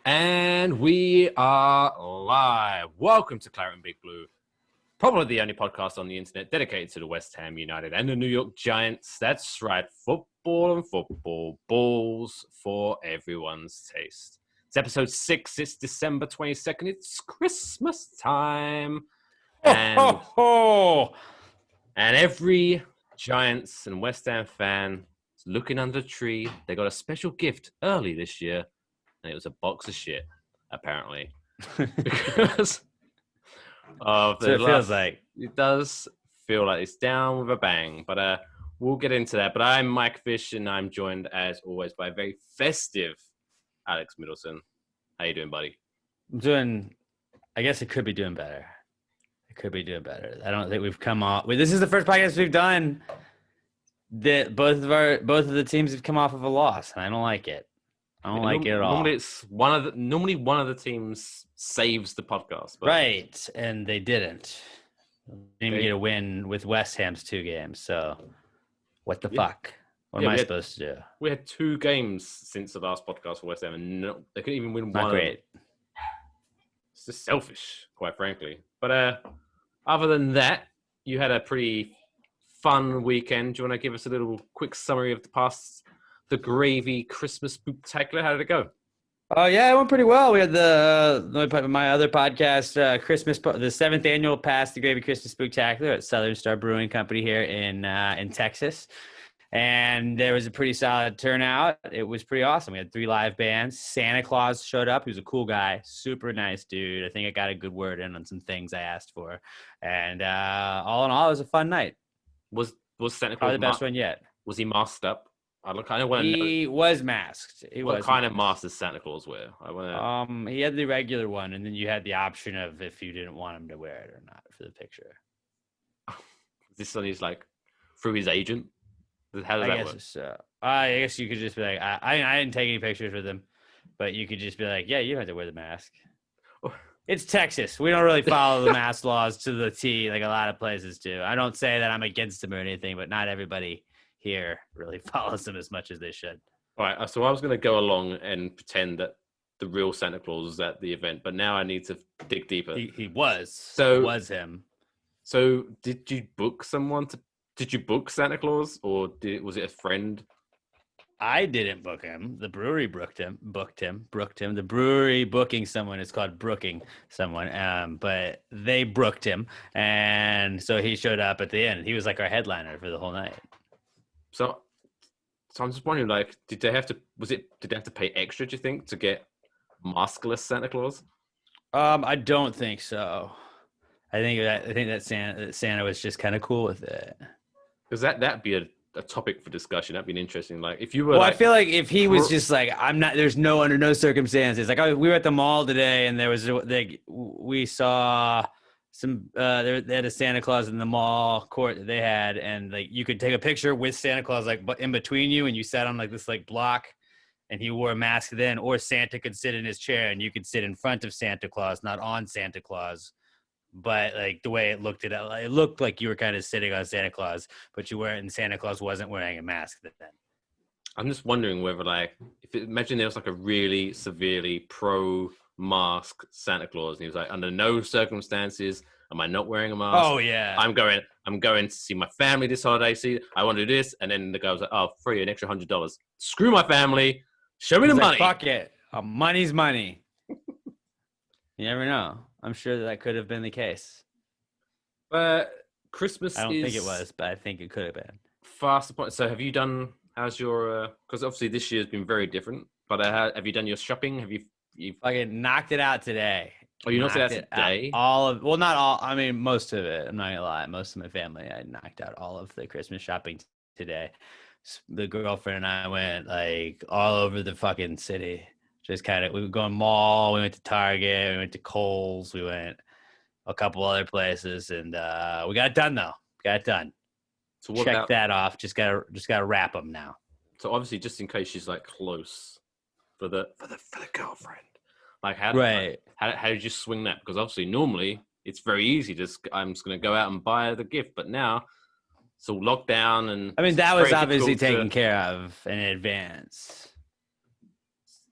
And we are live. Welcome to Claret and Big Blue, probably the only podcast on the internet dedicated to the West Ham United and the New York Giants. That's right, football and football, balls for everyone's taste. It's episode 6. It's December 22nd. It's Christmas time. And every Giants and West Ham fan is looking under the tree. They got a special gift early this year. And it was a box of shit, apparently. Because of the so it feels like. It does feel like it's down with a bang. But we'll get into that. But I'm Mike Fish, and I'm joined, as always, by a very festive Alex Middleton. How you doing, buddy? I'm doing, I guess it could be doing better. It could be doing better. I don't think we've come off. This is the first podcast we've done that both of the teams have come off of a loss, and I don't like it. I don't like it at all. Normally one of the teams saves the podcast. But right, and they didn't. They didn't even get a win with West Ham's 2 games. So, what the fuck? What am I supposed to do? We had 2 games since the last podcast for West Ham, and they couldn't even win one. Not great. It's just selfish, quite frankly. But other than that, you had a pretty fun weekend. Do you want to give us a little quick summary of the gravy Christmas spooktacular? How did it go? Oh yeah, it went pretty well. We had my other podcast, Christmas, the 7th annual Pass the Gravy Christmas Spooktacular at Southern Star Brewing Company here in Texas, and there was a pretty solid turnout. It was pretty awesome. We had 3 live bands. Santa Claus showed up. He was a cool guy, super nice dude. I think I got a good word in on some things I asked for, and all in all, it was a fun night. Was Santa Claus probably the best one yet? Was he masked up? I kind of want to know. He was masked. What kind of mask does Santa Claus wear? He had the regular one, and then you had the option of if you didn't want him to wear it or not for the picture. This one is like through his agent. How does that work? So. I guess you could just be like, I didn't take any pictures with him, but you could just be like, yeah, you don't have to wear the mask. It's Texas. We don't really follow the mask laws to the T like a lot of places do. I don't say that I'm against them or anything, but not everybody here really follows them as much as they should. All right, so I was going to go along and pretend that the real Santa Claus was at the event, but now I need to dig deeper. He was. So it was him. So did you book someone did you book Santa Claus, or was it a friend? I didn't book him. The brewery booked him. The brewery booking someone is called brooking someone. But they brooked him, and so he showed up at the end. He was like our headliner for the whole night. So I'm just wondering, like, did they have to pay extra, do you think, to get maskless Santa Claus? I don't think so. I think that Santa was just kind of cool with it. Because that'd be a topic for discussion. That'd be an interesting, like, if you were. Well, I feel like if he was just like, I'm not. There's under no circumstances. Like, we were at the mall today, and we saw some. They had a Santa Claus in the mall court that they had, and like you could take a picture with Santa Claus like in between you, and you sat on like this like block, and he wore a mask then, or Santa could sit in his chair, and you could sit in front of Santa Claus, not on Santa Claus. But like the way it looked like you were kind of sitting on Santa Claus, but you weren't, and Santa Claus wasn't wearing a mask then. I'm just wondering whether, like, imagine there was like a really severely pro-mask Santa Claus, and he was like, under no circumstances am I not wearing a mask. Oh yeah, I'm going to see my family this holiday. See, I want to do this, and then the guy was like, oh, free, an extra $100. Screw my family. Show me the money. Fuck it. Money's money. You never know. I'm sure that could have been the case. But Christmas I don't think it was, but I think it could have been. Fast apart. So have you done, how's your, because obviously this year has been very different, but have you done your shopping? Have you fucking knocked it out today? Oh, you knocked it out today? Not all. I mean, most of it. I'm not going to lie. Most of my family, I knocked out all of the Christmas shopping today. The girlfriend and I went like all over the fucking city. Just kind of, we were going mall, we went to Target, we went to Kohl's, we went a couple other places, and we got it done though. Got it done. So check that off. Just gotta wrap them now. So obviously, just in case she's like close for the girlfriend, like how did you swing that? Because obviously, normally it's very easy. I'm just gonna go out and buy the gift, but now it's all locked down, and I mean that was obviously taken care of in advance.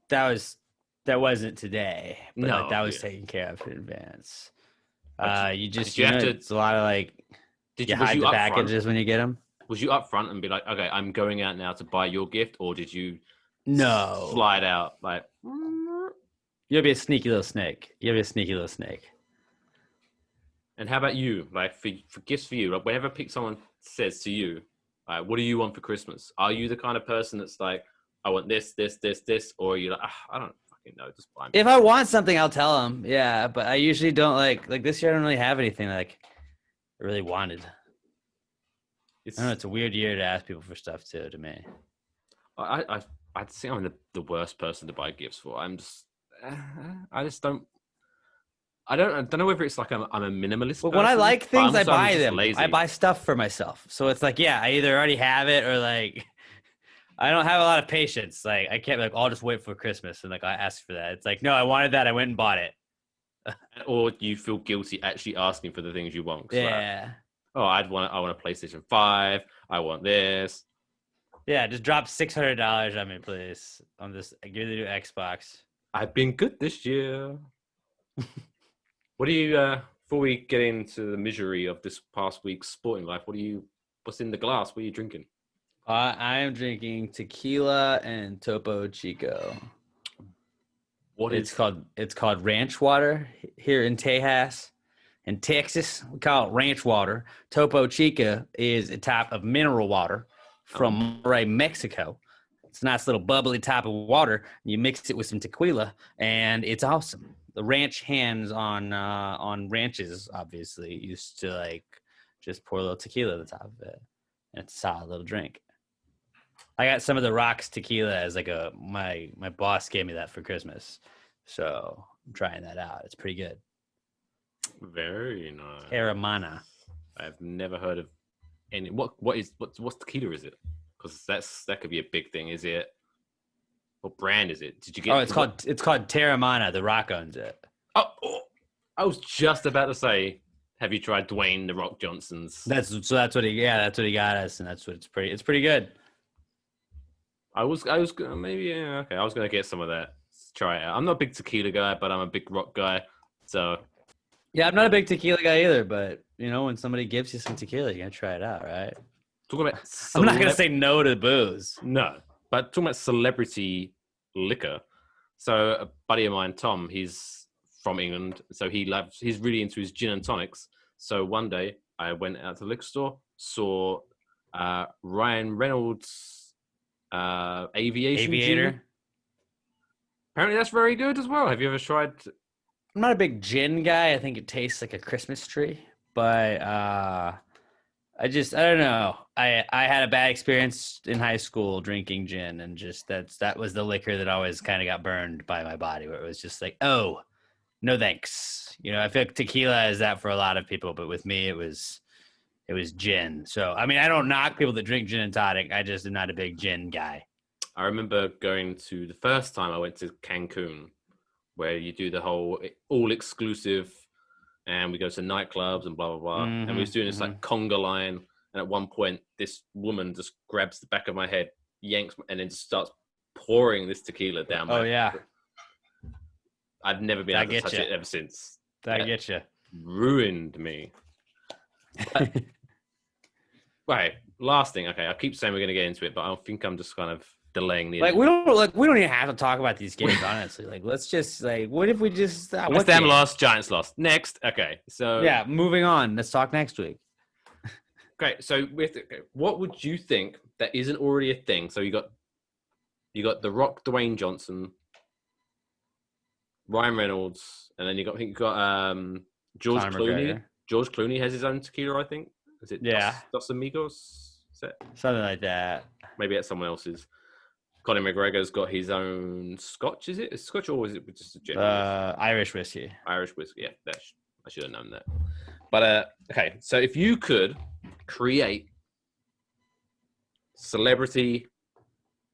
That was That wasn't today, but No, like that was yeah. taken care of in advance. You Did just, you have to? it's a lot of like, you Was hide you the up front? packages when you get them. Was you up front and be like, okay, I'm going out now to buy your gift, or did you No, slide out like? you'll be a sneaky little snake. You'll be a sneaky little snake. And how about you? Like for gifts for you, like whenever someone says to you, like, what do you want for Christmas? Are you the kind of person that's like, I want this, this, this, this, or are you like, I don't fucking know, just buy me. If I want something, I'll tell them. Yeah, but I usually don't like this year. I don't really have anything like I really wanted. I don't know. It's a weird year to ask people for stuff too. To me, I think I'm the worst person to buy gifts for. I'm just, I just don't. I don't know whether it's like I'm a minimalist but when I person, like but things, I I'm buy just them. I lazy. buy stuff for myself. So it's like, yeah, I either already have it or like I don't have a lot of patience. Like I can't be like, I'll just wait for Christmas and like I ask for that. It's like, no, I wanted that. I went and bought it. Or you feel guilty actually asking for the things you want. Like, Yeah. oh, I want a PlayStation 5. I want this. Yeah, just drop $600 on me, please. On this, give me the new Xbox. I've been good this year. What do you before we get into the misery of this past week's sporting life, what's in the glass? What are you drinking? I am drinking tequila and Topo Chico. It's called ranch water here in Tejas. In Texas, we call it ranch water. Topo Chico is a type of mineral water from Monterrey, Mexico. It's a nice little bubbly type of water. You mix it with some tequila, and it's awesome. The ranch hands on ranches obviously used to like just pour a little tequila at the top of it. And it's a solid little drink. I got some of the Rocks tequila as like my boss gave me that for Christmas, so I'm trying that out. It's pretty good. Very nice. Terramana. I've never heard of any. What's tequila? Is it? Because that could be a big thing. Is it? What brand is it? Did you get? Oh, it's called Terramana. The Rock owns it. Oh, I was just about to say, have you tried Dwayne the Rock Johnson's? That's what he got us, and that's what it's pretty good. I was gonna maybe okay. I was gonna get some of that. Let's try it out. I'm not a big tequila guy, but I'm a big rock guy. So Yeah, I'm not a big tequila guy either, but you know, when somebody gives you some tequila, you gotta try it out, right? talking about I'm not gonna say no to booze. no, but talking about celebrity liquor. So a buddy of mine, Tom, he's from England, so he's really into his gin and tonics. So one day I went out to the liquor store, saw Ryan Reynolds' Aviator. gin. Apparently that's very good as well. Have you ever tried? I'm not a big gin guy. I think it tastes like a Christmas tree, but I don't know. I had a bad experience in high school drinking gin, and just that was the liquor that always kind of got burned by my body, where it was just like, oh, no thanks. You know, I feel like tequila is that for a lot of people, but with me, it was gin. So I mean, I don't knock people that drink gin and tonic. I just am not a big gin guy. I remember going to the first time I went to Cancun, where you do the whole all exclusive, and we go to nightclubs and blah blah blah. Mm-hmm, and we was doing this like conga line, and at one point, this woman just grabs the back of my head, yanks, and then just starts pouring this tequila down my. Oh yeah, I've never been able to touch it ever since. That get you. Ruined me. But, right, last thing. Okay, I keep saying we're going to get into it, but I think I'm just kind of delaying the. We don't even have to talk about these games, honestly. Like, let's just what if we just West Ham lost, Giants lost. Next, okay, so yeah, moving on. Let's talk next week. Great. So, what would you think that isn't already a thing? So you got The Rock, Dwayne Johnson, Ryan Reynolds, and then you got George Conor Clooney. McGregor. George Clooney has his own tequila, I think. Is it? Yeah. Dos Amigos. Is it? Something like that. Maybe that's someone else's. Conor McGregor's got his own Scotch. Is it a Scotch or is it just a general? Irish whiskey. Irish whiskey. Yeah, I should have known that. But okay, so if you could create celebrity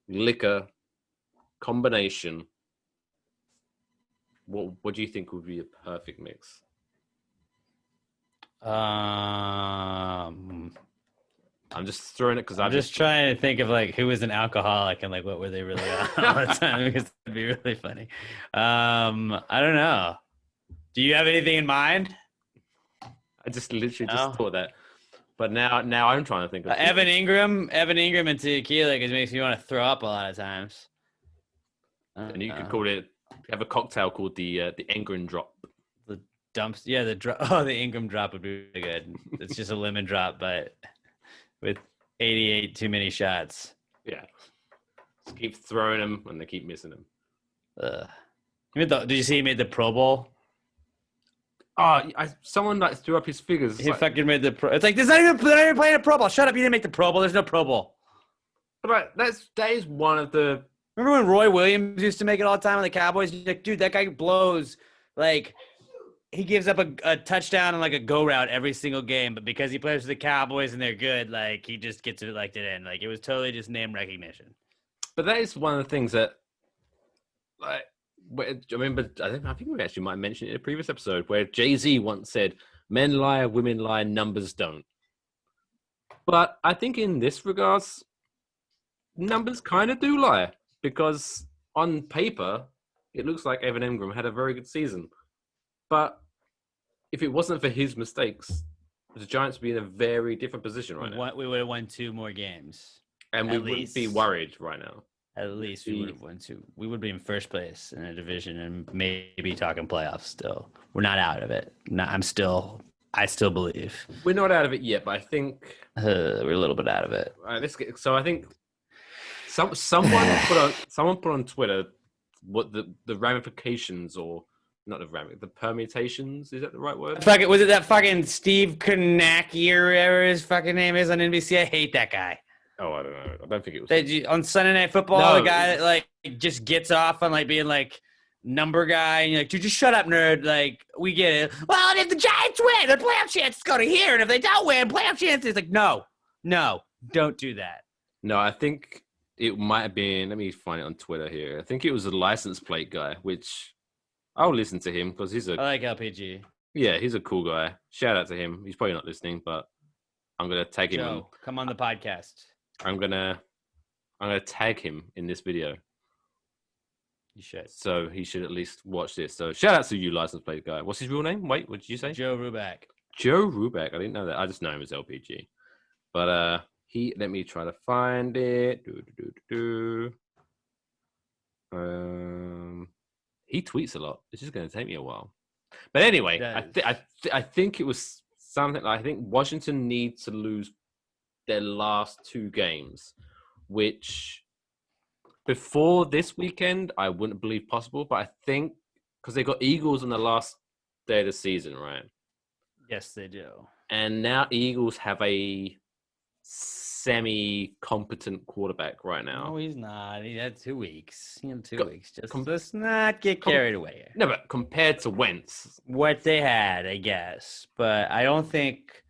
liquor combination, what do you think would be a perfect mix? I'm just throwing it because I'm just trying to think of like who was an alcoholic and like what were they really on all the time, because it'd be really funny. I don't know. Do you have anything in mind? I just literally just No? thought that. But now I'm trying to think of Evan Engram and tequila, because it makes me want to throw up a lot of times. and you could call it, have a cocktail called the Engram drop. The dumps. Yeah, the drop. Oh, the Engram drop would be really good. It's just a lemon drop, but with 88 too many shots. Yeah. Just keep throwing them and they keep missing them. Did you see he made the Pro Bowl? Oh, someone like threw up his figures. He fucking made the Pro. It's like they're not even playing a Pro Bowl. Shut up! You didn't make the Pro Bowl. There's no Pro Bowl. But that is one of the. Remember when Roy Williams used to make it all the time on the Cowboys? You're like, dude, that guy blows. Like, he gives up a touchdown and like a go route every single game, but because he plays for the Cowboys and they're good, like he just gets elected in. Like, it was totally just name recognition. But that is one of the things that, like, I mean, but I think we actually might mention it in a previous episode where Jay-Z once said, "Men lie, women lie, numbers don't." But I think in this regards, numbers kind of do lie, because on paper, it looks like Evan Engram had a very good season. But if it wasn't for his mistakes, the Giants would be in a very different position right now. We would have won 2 more games. And we wouldn't be worried right now. At least we would have won 2. We would be in first place in a division and maybe talking playoffs still. We're not out of it. I still believe. We're not out of it yet, but I think... we're a little bit out of it. All right, so I think someone put on Twitter what the ramifications, or not the permutations, is that the right word? Was it that fucking Steve Kornacki or whatever his fucking name is on NBC? I hate that guy. Oh, I don't know. I don't think it was. On Sunday Night Football, the guy that like just gets off on like being like number guy, and you're like, dude, just shut up, nerd. Like, we get it. Well, and if the Giants win, their playoff chances go to here, and if they don't win, playoff chances. Like, no, don't do that. No, I think it might have been. Let me find it on Twitter here. I think it was a license plate guy, which I'll listen to him because I like LPG. Yeah, he's a cool guy. Shout out to him. He's probably not listening, but I'm gonna tag him. Joe, come on the podcast. I'm gonna tag him in this video. You should. So he should at least watch this. So shout out to you, license plate guy. What's his real name? Wait, what did you say? Joe Ruback. Joe Ruback. I didn't know that. I just know him as LPG. But let me try to find it. He tweets a lot. It's just going to take me a while. But anyway, I think it was something. I think Washington needs to lose their last 2 games, which before this weekend I wouldn't believe possible. But I think because they got Eagles on the last day of the season, right? Yes, they do. And now Eagles have a semi-competent quarterback right now. No, he's not. He had 2 weeks. He had 2 weeks. Let's not get carried away here. No, but compared to Wentz. What they had, I guess. But I don't think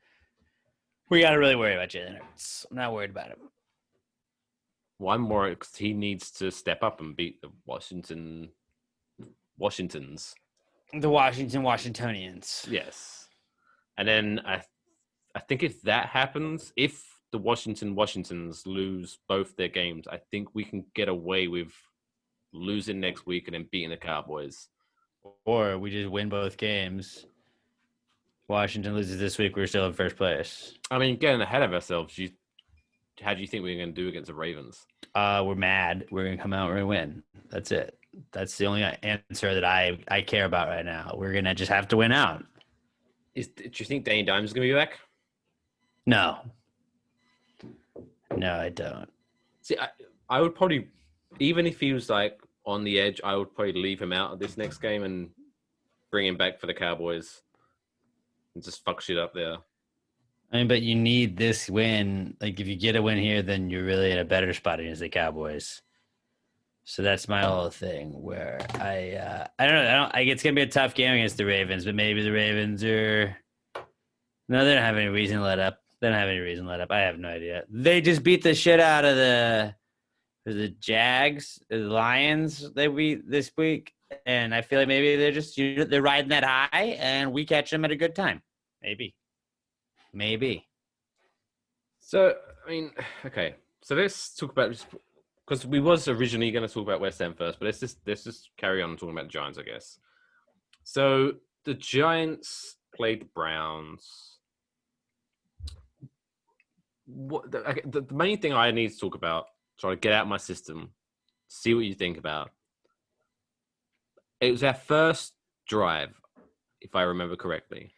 we got to really worry about Jalen Hurts. I'm not worried about him. Well, I'm worried because he needs to step up and beat the Washingtons. The Washingtonians. Yes. And then I think if that happens, if the Washingtons lose both their games, I think we can get away with losing next week and then beating the Cowboys. Or we just win both games. Washington loses this week, we're still in first place. I mean, getting ahead of ourselves, how do you think we're going to do against the Ravens? We're mad. We're going to come out and win. That's it. That's the only answer that I care about right now. We're going to just have to win out. Do you think Danny Dimes is going to be back? No, I don't. See, I would probably, even if he was like on the edge, I would probably leave him out of this next game and bring him back for the Cowboys and just fuck shit up there. I mean, but you need this win. Like, if you get a win here, then you're really in a better spot against the Cowboys. So that's my whole thing. Where I don't know. It's gonna be a tough game against the Ravens, but maybe the Ravens are. No, they don't have any reason to let up. I have no idea. They just beat the shit out of the Jags, the Lions. They beat this week, and I feel like maybe they're just they're riding that high, and we catch them at a good time. Maybe. So, I mean, okay. So let's talk about because we was originally going to talk about West Ham first, but let's just carry on talking about the Giants, I guess. So the Giants played the Browns. The main thing I need to talk about, try to get out of my system, see what you think about. It was our first drive, if I remember correctly.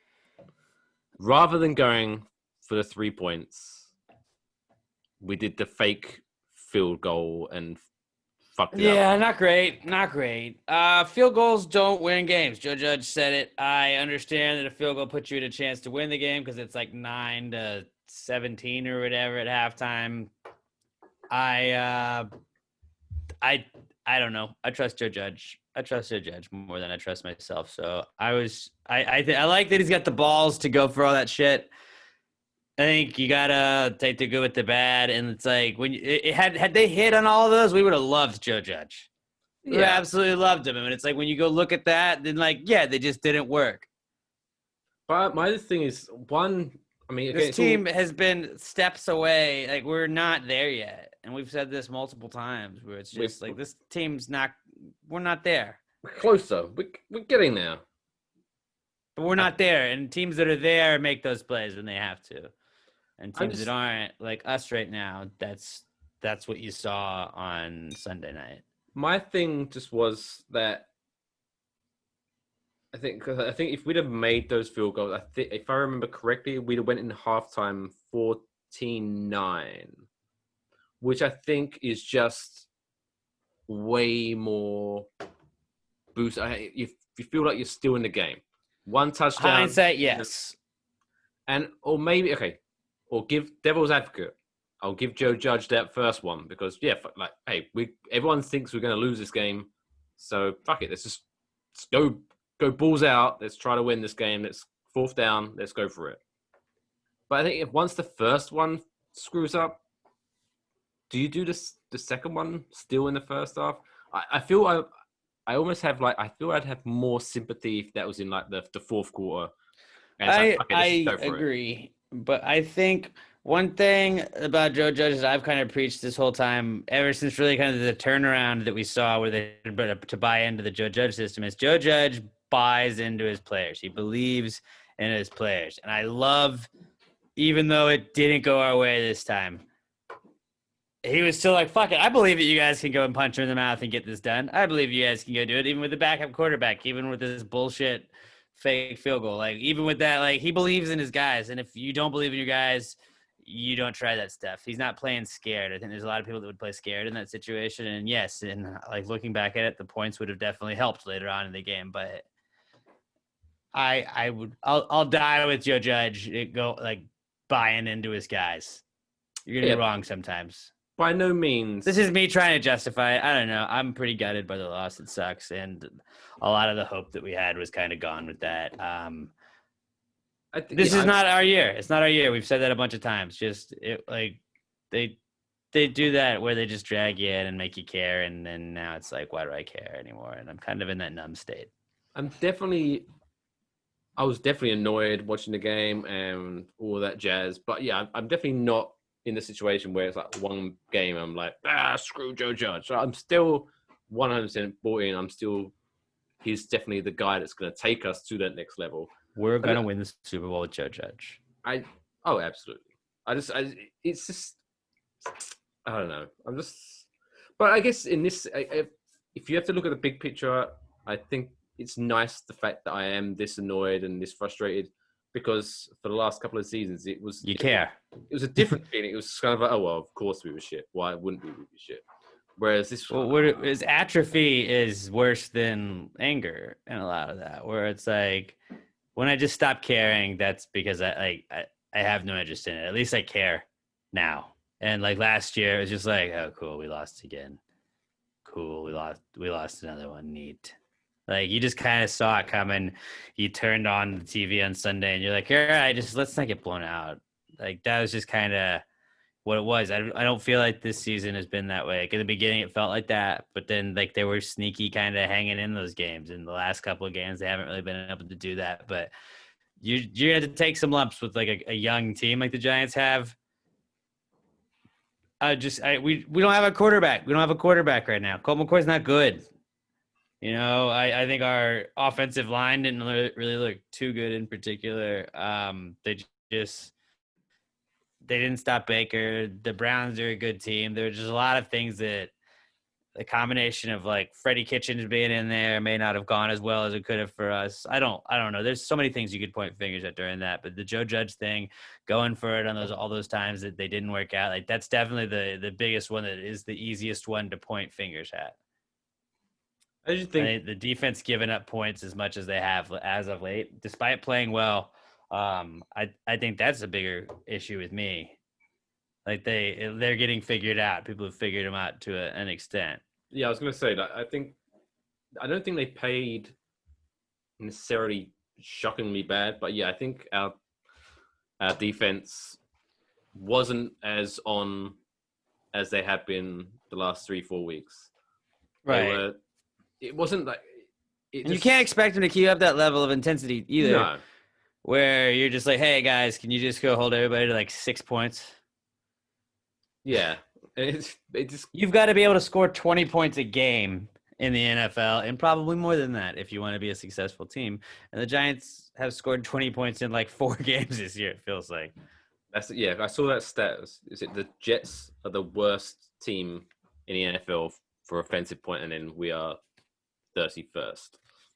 Rather than going for the 3 points, we did the fake field goal and fucked it up. Yeah, not great. Not great. Field goals don't win games. Joe Judge said it. I understand that a field goal puts you in a chance to win the game because it's like 9-17 or whatever at halftime. I don't know. I trust Joe Judge. I trust Joe Judge more than I trust myself. So I like that he's got the balls to go for all that shit. I think you gotta take the good with the bad, and it's like when had they hit on all of those, we would have loved Joe Judge. We would have absolutely loved him. And it's like when you go look at that, then like they just didn't work. But my other thing is one. I mean, this team has been steps away. Like we're not there yet, and we've said this multiple times. Where it's just like this team's not. We're not there. We're closer. We're getting there, but we're not there. And teams that are there make those plays when they have to. And teams that aren't like us right now, that's what you saw on Sunday night. My thing just was that I think if we'd have made those field goals, I think if I remember correctly, we'd have went in halftime 14-9, which I think is just way more boost. You feel like you're still in the game. One touchdown. Hindsight, yes. Or maybe or give devil's advocate. I'll give Joe Judge that first one because hey, everyone thinks we're going to lose this game, so fuck it. Let's go balls out. Let's try to win this game. Let's fourth down. Let's go for it. But I think if once the first one screws up, do you do the second one still in the first half? I feel I almost have I feel I'd have more sympathy if that was in like the fourth quarter. I agree. But I think one thing about Joe Judge that I've kind of preached this whole time, ever since really kind of the turnaround that we saw where they to buy into the Joe Judge system, is Joe Judge buys into his players. He believes in his players. And I love, even though it didn't go our way this time, he was still like, fuck it. I believe that you guys can go and punch him in the mouth and get this done. I believe you guys can go do it, even with the backup quarterback, even with this bullshit fake field goal. Like, even with that, like, he believes in his guys. And if you don't believe in your guys, you don't try that stuff. He's not playing scared. I think there's a lot of people that would play scared in that situation. And yes, and like looking back at it, the points would have definitely helped later on in the game. But I'll die with Joe Judge. Go like buying into his guys. You're gonna be wrong sometimes. By no means. This is me trying to justify it. I don't know. I'm pretty gutted by the loss. It sucks, and a lot of the hope that we had was kind of gone with that. This is not our year. It's not our year. We've said that a bunch of times. Just they do that where they just drag you in and make you care, and then now it's like, why do I care anymore? And I'm kind of in that numb state. I was definitely annoyed watching the game and all that jazz. But yeah, I'm definitely not in the situation where it's like one game I'm like, screw Joe Judge. So I'm still 100% bought in. He's definitely the guy that's going to take us to that next level. We're going to win the Super Bowl with Joe Judge. Absolutely. It's just, I don't know. But I guess in this, if you have to look at the big picture, I think it's nice the fact that I am this annoyed and this frustrated, because for the last couple of seasons, it was... You care. It was a different feeling. It was kind of like, oh, well, of course we were shit. Why wouldn't we be shit? Whereas this... atrophy is worse than anger in a lot of that, where it's like, when I just stop caring, that's because I have no interest in it. At least I care now. And like last year, it was just like, oh, cool, we lost again. Cool, we lost another one. Neat. Like, you just kind of saw it coming. You turned on the TV on Sunday, and you're like, all right, let's not get blown out. Like, that was just kind of what it was. I don't feel like this season has been that way. Like, in the beginning, it felt like that. But then, like, they were sneaky kind of hanging in those games. In the last couple of games, they haven't really been able to do that. But you have to take some lumps with, like, a young team like the Giants have. we don't have a quarterback. We don't have a quarterback right now. Colt McCoy's not good. I think our offensive line didn't really look too good in particular. They didn't stop Baker. The Browns are a good team. There were just a lot of things that the combination of like Freddie Kitchens being in there may not have gone as well as it could have for us. I don't know. There's so many things you could point fingers at during that, but the Joe Judge thing, going for it on all those times that they didn't work out, like that's definitely the biggest one that is the easiest one to point fingers at. I just think the defense giving up points as much as they have as of late, despite playing well. I think that's a bigger issue with me. Like they're getting figured out. People have figured them out to an extent. Yeah, I was going to say that. I don't think they played necessarily shockingly bad, but yeah, I think our defense wasn't as on as they had been the last 3-4 weeks. Right. It wasn't like. And you can't expect them to keep up that level of intensity either. No. Where you're just like, hey guys, can you just go hold everybody to like 6 points? Yeah, you've got to be able to score 20 points a game in the NFL, and probably more than that if you want to be a successful team. And the Giants have scored 20 points in like 4 games this year. It feels like. I saw that stat. Is it the Jets are the worst team in the NFL for offensive point, and then we are 31st.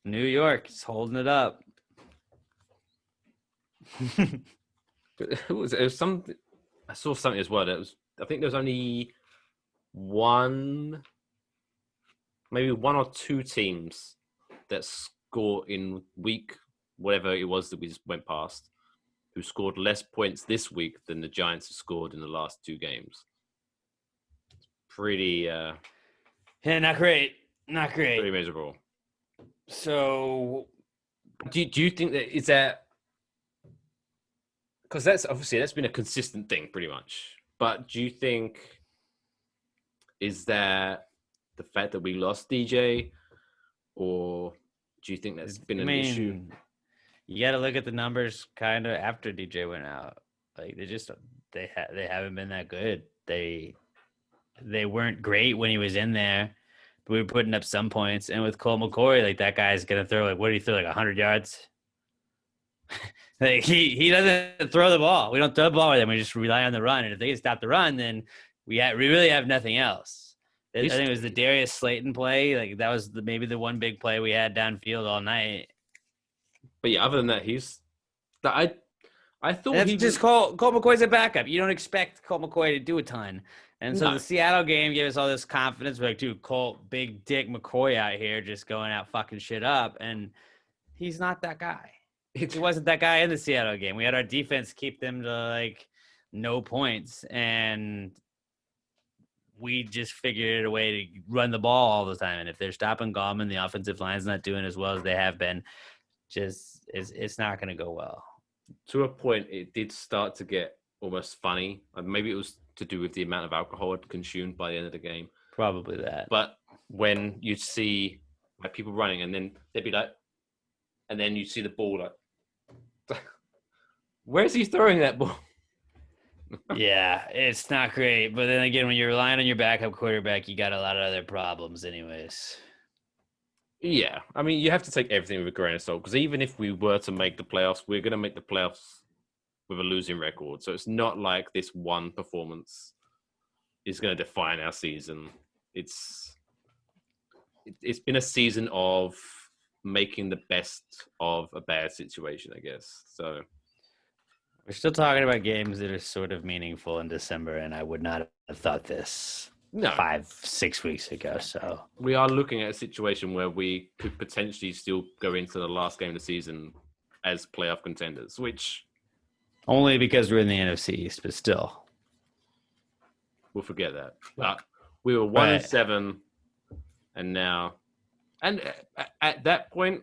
New York is holding it up. It was something. I saw something as well. I think there was only maybe one or two teams that score in week whatever it was that we just went past, who scored less points this week than the Giants have scored in the last 2 games. Pretty. Yeah, not great. Pretty miserable. So, do you think that because that's been a consistent thing pretty much. But do you think is that the fact that we lost DJ, or do you think that's been an issue? You got to look at the numbers kind of after DJ went out. Like they haven't been that good. They weren't great when he was in there, but we were putting up some points. And with Colt McCoy, like that guy's gonna throw like, what do you throw, like 100 yards? Like he doesn't throw the ball. We don't throw the ball with him. We just rely on the run. And if they can stop the run, then we really have nothing else. I think it was the Darius Slayton play. Like that was maybe the one big play we had downfield all night. But yeah, other than that, I thought Colt McCoy's a backup. You don't expect Colt McCoy to do a ton. And so the Seattle game gave us all this confidence. We're like, dude, Colt, big dick McCoy out here just going out fucking shit up. And he's not that guy. He wasn't that guy in the Seattle game. We had our defense keep them to like no points, and we just figured a way to run the ball all the time. And if they're stopping Gallman, the offensive line's not doing as well as they have been. It's not going to go well. To a point, it did start to get almost funny. Maybe it was to do with the amount of alcohol I'd consumed by the end of the game. Probably that. But when you see like people running, and then they'd be like, and then you see the ball like, where's he throwing that ball? Yeah, it's not great. But then again, when you're relying on your backup quarterback, you got a lot of other problems anyways. Yeah. I mean, you have to take everything with a grain of salt, because even if we were to make the playoffs, we're going to make the playoffs with a losing record. So it's not like this one performance is going to define our season. It's been a season of making the best of a bad situation, I guess. So we're still talking about games that are sort of meaningful in December, and I would not have thought this 5-6 weeks ago. So we are looking at a situation where we could potentially still go into the last game of the season as playoff contenders, which only because we're in the NFC East, but still, we'll forget that. But we were 1-7, and now, and at that point,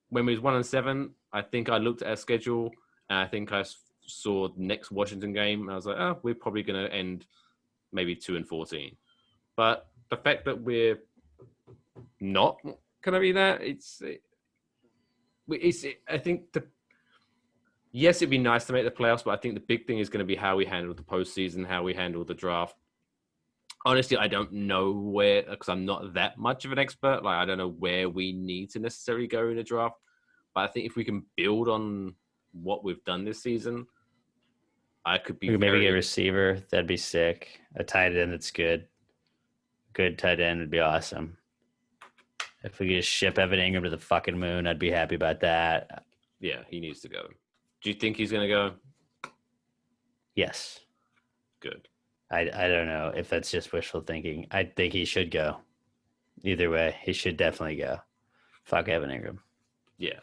when we was 1-7, I think I looked at our schedule, and I think I saw the next Washington game, and I was like, oh, we're probably going to end maybe 2-14. But the fact that we're not going to be that, I think yes, it'd be nice to make the playoffs, but I think the big thing is going to be how we handle the postseason, how we handle the draft Honestly, I don't know where, because I'm not that much of an expert. Like, I don't know where we need to necessarily go in a draft. But I think if we can build on what we've done this season, I could be We could maybe very. get a receiver. That'd be sick. A tight end that's good. Good tight end would be awesome. If we could just ship Evan Engram to the fucking moon, I'd be happy about that. Yeah, he needs to go. Do you think he's going to go? Yes. Good. I don't know if that's just wishful thinking. I think he should go. Either way, he should definitely go. Fuck Evan Engram. Yeah.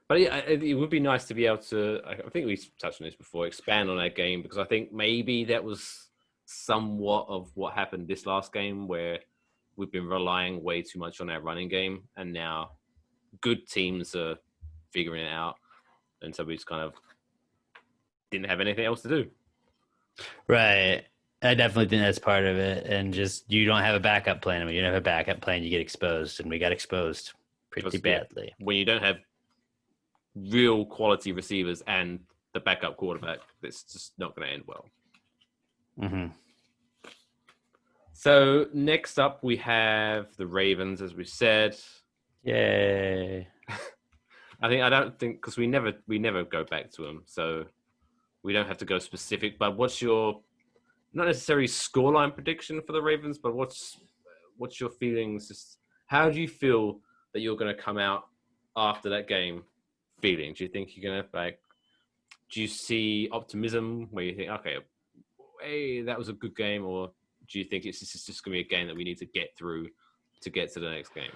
But yeah, it would be nice to be able to, I think we touched on this before, expand on that game, because I think maybe that was somewhat of what happened this last game, where we've been relying way too much on our running game, and now good teams are figuring it out. And so we just kind of didn't have anything else to do. Right. I definitely think that's part of it. And just you don't have a backup plan. When you don't have a backup plan, you get exposed. And we got exposed pretty badly. When you don't have real quality receivers and the backup quarterback, it's just not going to end well. Mm-hmm. So next up, we have the Ravens, as we said. Yay. I don't think, because we never go back to them, so we don't have to go specific. But what's your, not necessarily scoreline prediction for the Ravens, but what's your feelings? Just how do you feel that you're going to come out after that game feeling? Do you think you're going to do you see optimism where you think, okay, hey, that was a good game, or do you think it's just going to be a game that we need to get through to get to the next game?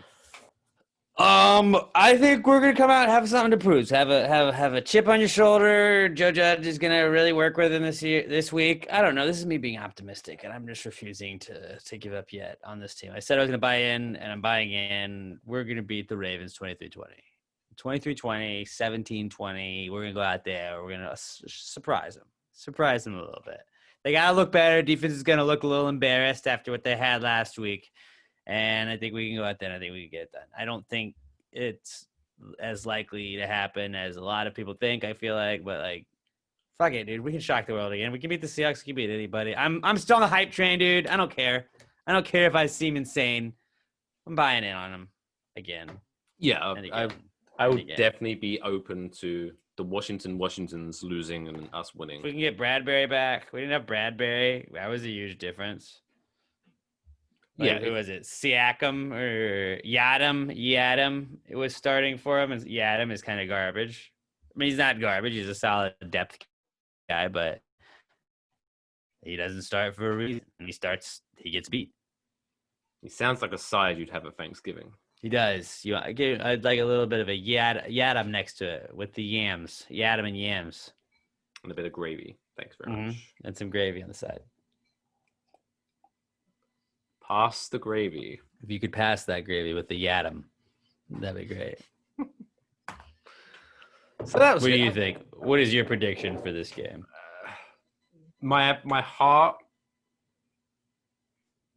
I think we're gonna come out and have something to prove. Have a chip on your shoulder. Joe Judge is gonna really work with him this week. I don't know. This is me being optimistic, and I'm just refusing to give up yet on this team. I said I was gonna buy in, and I'm buying in. We're gonna beat the Ravens 23-20. 23-20, 17-20. We're gonna go out there. We're gonna surprise them a little bit. They gotta look better. Defense is gonna look a little embarrassed after what they had last week. And I think we can go out there and I think we can get it done. I don't think it's as likely to happen as a lot of people think, I feel like, but fuck it, dude. We can shock the world again. We can beat the Seahawks, we can beat anybody. I'm still on the hype train, dude. I don't care. I don't care if I seem insane. I'm buying in on them again. Yeah, I would definitely be open to the Washingtons losing and us winning. If we can get Bradbury back. We didn't have Bradbury. That was a huge difference. Who was it? Siakam or Yadam? It was starting for him, and Yadam is kind of garbage. I mean, he's not garbage. He's a solid depth guy, but he doesn't start for a reason. He gets beat. He sounds like a side you'd have at Thanksgiving. He does. I'd like a little bit of a Yadam next to it with the yams. Yadam and yams. And a bit of gravy. Thanks very much. And some gravy on the side. Pass the gravy. If you could pass that gravy with the Yadam, that'd be great. So that was. What do you think? What is your prediction for this game? My heart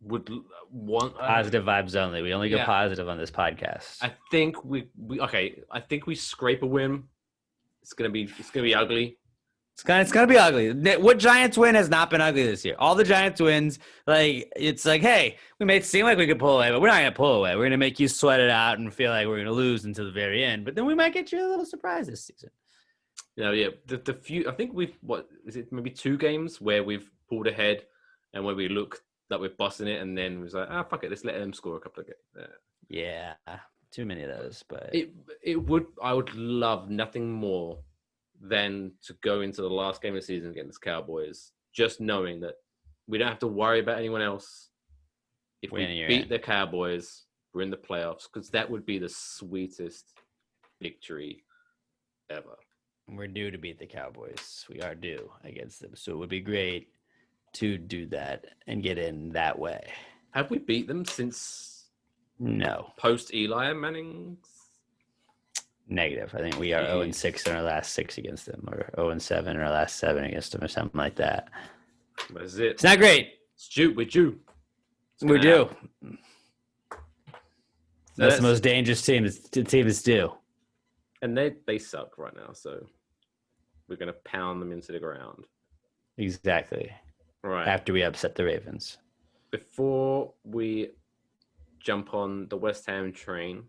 would want positive vibes only. We only go positive on this podcast. I think I think we scrape a win. It's gonna be ugly. It's gonna be ugly. What Giants win has not been ugly this year. All the Giants wins, it's like, hey, we made it seem like we could pull away, but we're not gonna pull away. We're gonna make you sweat it out and feel like we're gonna lose until the very end. But then we might get you a little surprise this season. Yeah. The few, I think maybe 2 games where we've pulled ahead and where we look that we're bossing it, and then it was like, fuck it, let's let them score a couple of games. Yeah, too many of those. But I would love nothing more than to go into the last game of the season against Cowboys, just knowing that we don't have to worry about anyone else. If we beat the Cowboys, we're in the playoffs, because that would be the sweetest victory ever. We're due to beat the Cowboys. We are due against them. So it would be great to do that and get in that way. Have we beat them since post Eli and Manning? Negative. I think we are 0-6 in our last 6 against them, or 0-7 in our last 7 against them, or something like that. That's it. It's not great. We're due. We're due. That's the most dangerous team. The team is due. And they suck right now, so we're going to pound them into the ground. Exactly. Right. After we upset the Ravens. before we jump on the West Ham train,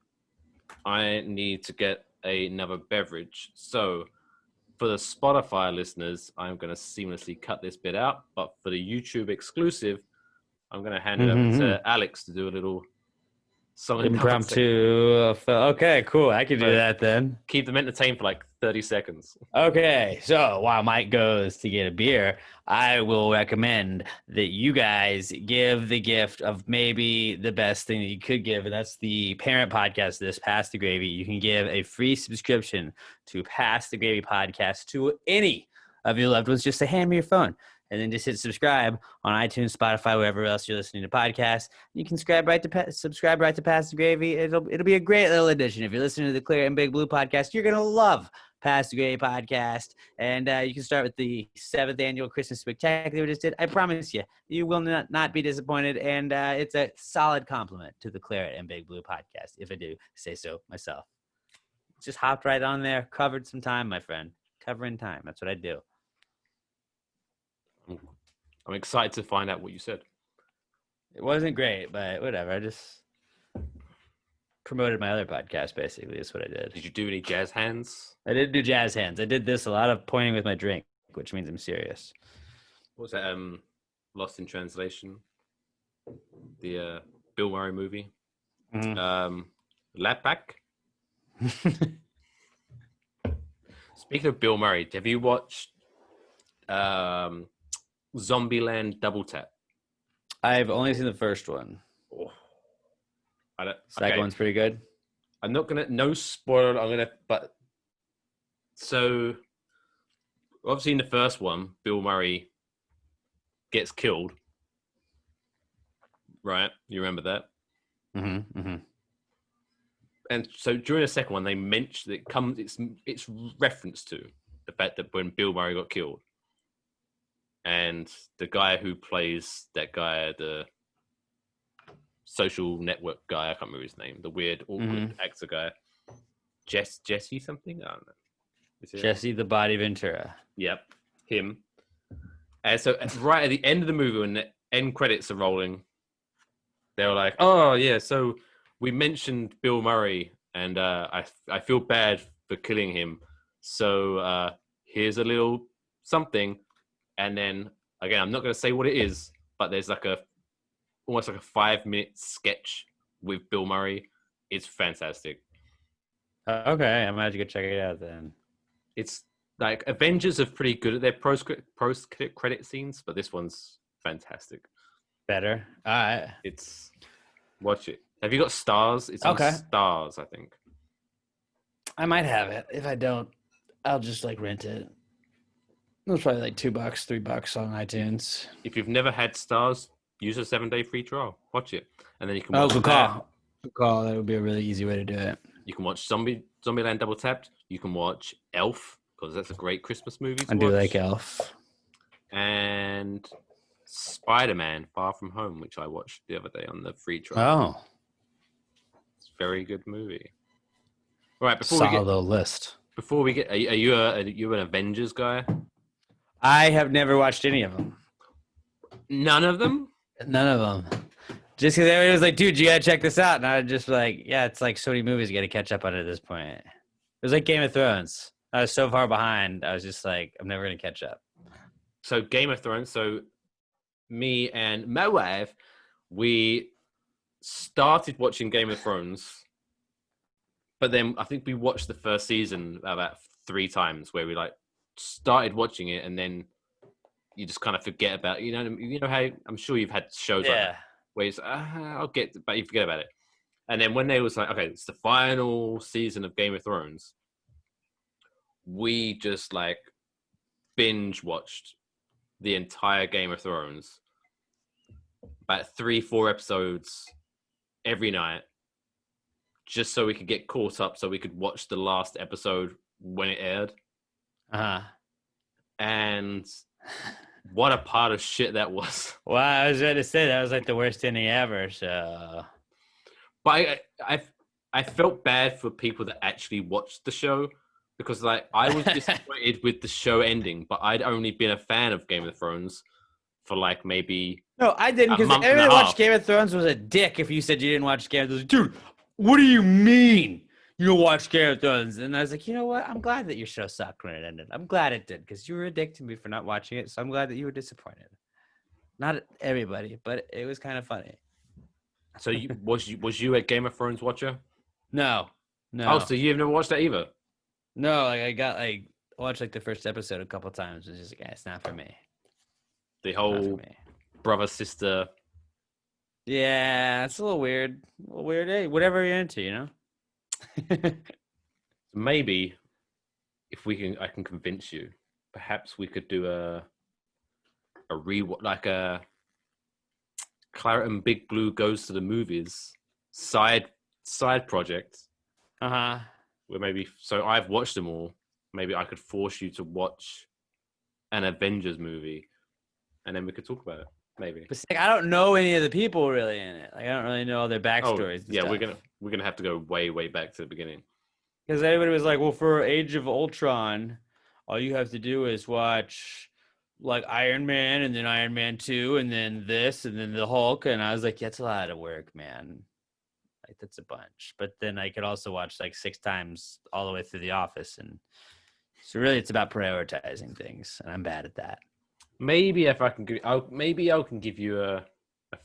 I need to get another beverage. So for the Spotify listeners, I'm going to seamlessly cut this bit out. But for the YouTube exclusive, I'm going to hand it over to Alex to do a little song impromptu. Okay, cool. I can do that then. Keep them entertained for like 30 seconds. Okay, so while Mike goes to get a beer, I will recommend that you guys give the gift of maybe the best thing that you could give, and that's the parent podcast, this Pass the Gravy. You can give a free subscription to Pass the Gravy podcast to any of your loved ones. Just to hand me your phone. And then just hit subscribe on iTunes, Spotify, wherever else you're listening to podcasts. You can subscribe right to Pass the Gravy. It'll be a great little addition. If you're listening to the Claret and Big Blue podcast, you're gonna love Pass the Gravy podcast. And you can start with the 7th annual Christmas Spectacular we just did. I promise you, you will not be disappointed. And it's a solid compliment to the Claret and Big Blue podcast, if I do say so myself. Just hopped right on there, covered some time, my friend. Covering time. That's what I do. I'm excited to find out what you said. It wasn't great, but whatever. I just promoted my other podcast, basically. That's what I did. Did you do any jazz hands? I did do jazz hands. I did this, a lot of pointing with my drink, which means I'm serious. What was that? Lost in Translation? The Bill Murray movie? Mm-hmm. Lap Back? Speaking of Bill Murray, have you watched Zombieland Double Tap? I've only seen the first one. Oh. Second one's pretty good. I'm not gonna, no spoiler. So obviously in the first one, Bill Murray gets killed, right? You remember that? Mm-hmm. Mm-hmm. And so during the second one, they mention it's reference to the fact that when Bill Murray got killed. And the guy who plays that guy, the social network guy, I can't remember his name, the weird, awkward actor guy, Jesse something? I don't know. Jesse the Body Ventura. Yep, him. And so right at the end of the movie, when the end credits are rolling, they were like, oh, yeah, so we mentioned Bill Murray, and I feel bad for killing him. So here's a little something. And then, again, I'm not going to say what it is, but there's almost like a 5-minute sketch with Bill Murray. It's fantastic. Okay, I might have to go check it out then. It's like Avengers are pretty good at their post-credit scenes, but this one's fantastic. Better. All right. Watch it. Have you got Stars? It's on Stars, I think. I might have it. If I don't, I'll just rent it. It was probably $2, $3 on iTunes. If you've never had Stars, use a 7-day free trial. Watch it, and then you can watch. Good call. Good call. That would be a really easy way to do it. You can watch Zombieland Double Tapped. You can watch Elf, because that's a great Christmas movie. I do like Elf. And Spider-Man: Far From Home, which I watched the other day on the free trial. Oh, it's a very good movie. All right, list. Before we get, are you an Avengers guy? I have never watched any of them. None of them? None of them. Just because everybody was like, dude, you got to check this out. And I was just like, yeah, it's like so many movies you got to catch up on at this point. It was like Game of Thrones. I was so far behind. I was just like, I'm never going to catch up. So Game of Thrones. So me and my wife, we started watching Game of Thrones. But then I think we watched the first season about 3 times where we started watching it and then you just kind of forget about it. You know how I'm sure you've had shows like that where it's I'll get, but you forget about it. And then when they was like, okay, it's the final season of Game of Thrones, we just binge watched the entire Game of Thrones, about 3-4 episodes every night, just so we could get caught up, so we could watch the last episode when it aired. And what a part of shit that was. Well, I was going to say that was the worst ending ever. So, but I felt bad for people that actually watched the show, because I was disappointed with the show ending, but I'd only been a fan of Game of Thrones for maybe No, I didn't, A because month and everyone a that watched half. Game of Thrones was a dick if you said you didn't watch Game of Thrones. Dude, what do you mean you don't watch Game of Thrones? And I was like, you know what? I'm glad that your show sucked when it ended. I'm glad it did, because you were a dick to me for not watching it. So I'm glad that you were disappointed. Not everybody, but it was kind of funny. So was you a Game of Thrones watcher? No, Oh, no, so you've never watched that either? no. Like I watched like the first episode a couple times. It's just like, it's not for me. The Not for whole me. brother sister. Yeah, it's a little weird. A little weird. Hey, whatever you're into, you know. Maybe if I can convince you. Perhaps we could do a like a Claret and Big Blue goes to the movies side project Uh-huh. where maybe so I've watched them all. Maybe I could force you to watch an Avengers movie, and then we could talk about it. Maybe. But like, I don't know any of the people really in it. Like I don't really know all their Oh backstories. yeah, we're gonna have to go way back to the beginning. Because everybody was like, well, for Age of Ultron, all you have to do is watch like Iron Man and then Iron Man 2 and then this and then the Hulk. And I was like, that's a lot of work, man. Like that's a bunch. But then I could also watch like 6 times all the way through The Office. And so really it's about prioritizing things. And I'm bad at that. Maybe if I can maybe I can give you a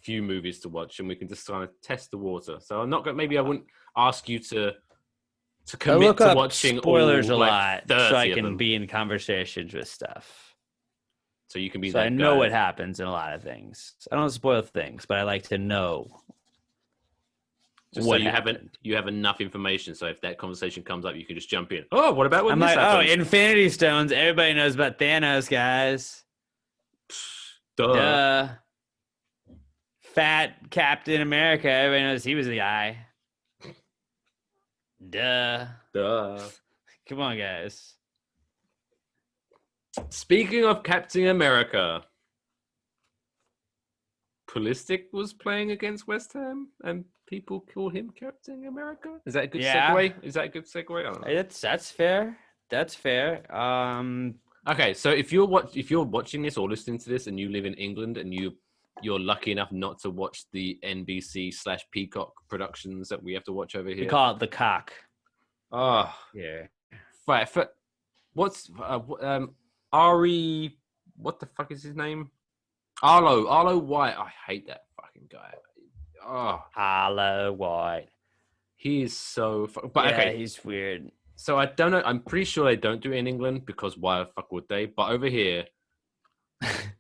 few movies to watch and we can just kind of test the water. So I'm not going maybe I wouldn't ask you to commit look to up watching spoilers all, a like, lot 30 so I of can them. be in conversations with stuff. So you can be So that I know guy. what happens in a lot of things. I don't spoil things, but I like to know Just what so you happened. have enough information. So if that conversation comes up, you can just jump in. Oh, what about when I'm this like, happened? oh, Infinity Stones. Everybody knows about Thanos, guys. Duh. Duh. Fat Captain America. Everybody knows he was the guy. Duh. Duh. Come on, guys. Speaking of Captain America, Pulisic was playing against West Ham, and people call him Captain America. Is that a good segue? Is that a good segue? I don't know. That's fair. That's fair. Okay, so if you're watching this or listening to this, and you live in England, and you're lucky enough not to watch the NBC/Peacock productions that we have to watch over here. We call it the cock. Oh, Yeah. right. What's Ari? What the fuck is his name? Arlo White. I hate that fucking guy. Oh, Hollow White. he is so. But yeah, okay, he's weird. so I don't know. I'm pretty sure they don't do it in England because why the fuck would they? But over here,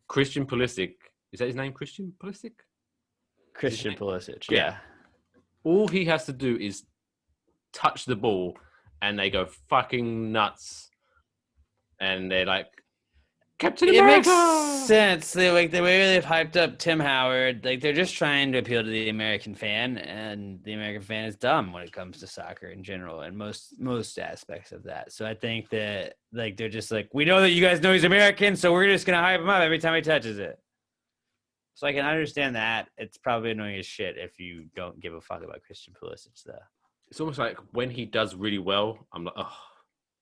Christian Pulisic. Is that his name? Christian Pulisic? Christian Pulisic. Yeah. All he has to do is touch the ball, and they go fucking nuts. And they're like, Captain America! It makes sense. They the way they've hyped up Tim Howard. Like they're just trying to appeal to the American fan, and the American fan is dumb when it comes to soccer in general, and most aspects of that. So I think that like they're just like, we know that you guys know he's American, so we're just gonna hype him up every time he touches it. So I can understand that. It's probably annoying as shit if you don't give a fuck about Christian Pulisic, though. It's almost like when he does really well, I'm like, oh,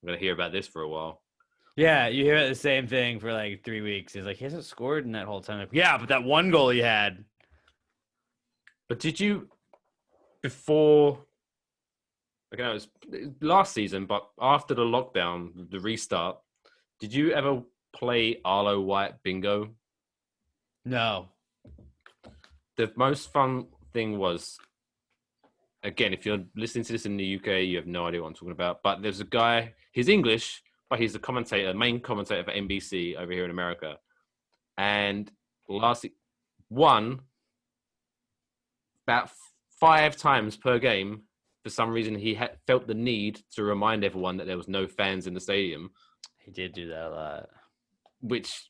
I'm going to hear about this for a while. Yeah, you hear the same thing for like 3 weeks. He's like, he hasn't scored in that whole time. Like, yeah, but that one goal he had. But did you, before, like, it was last season, but after the lockdown, the restart, did you ever play Arlo White Bingo? No. The most fun thing was, again, if you're listening to this in the UK, you have no idea what I'm talking about. But there's a guy, he's English, but he's the main commentator for NBC over here in America. And won about 5 times per game. For some reason, he felt the need to remind everyone that there was no fans in the stadium. He did do that a lot. Which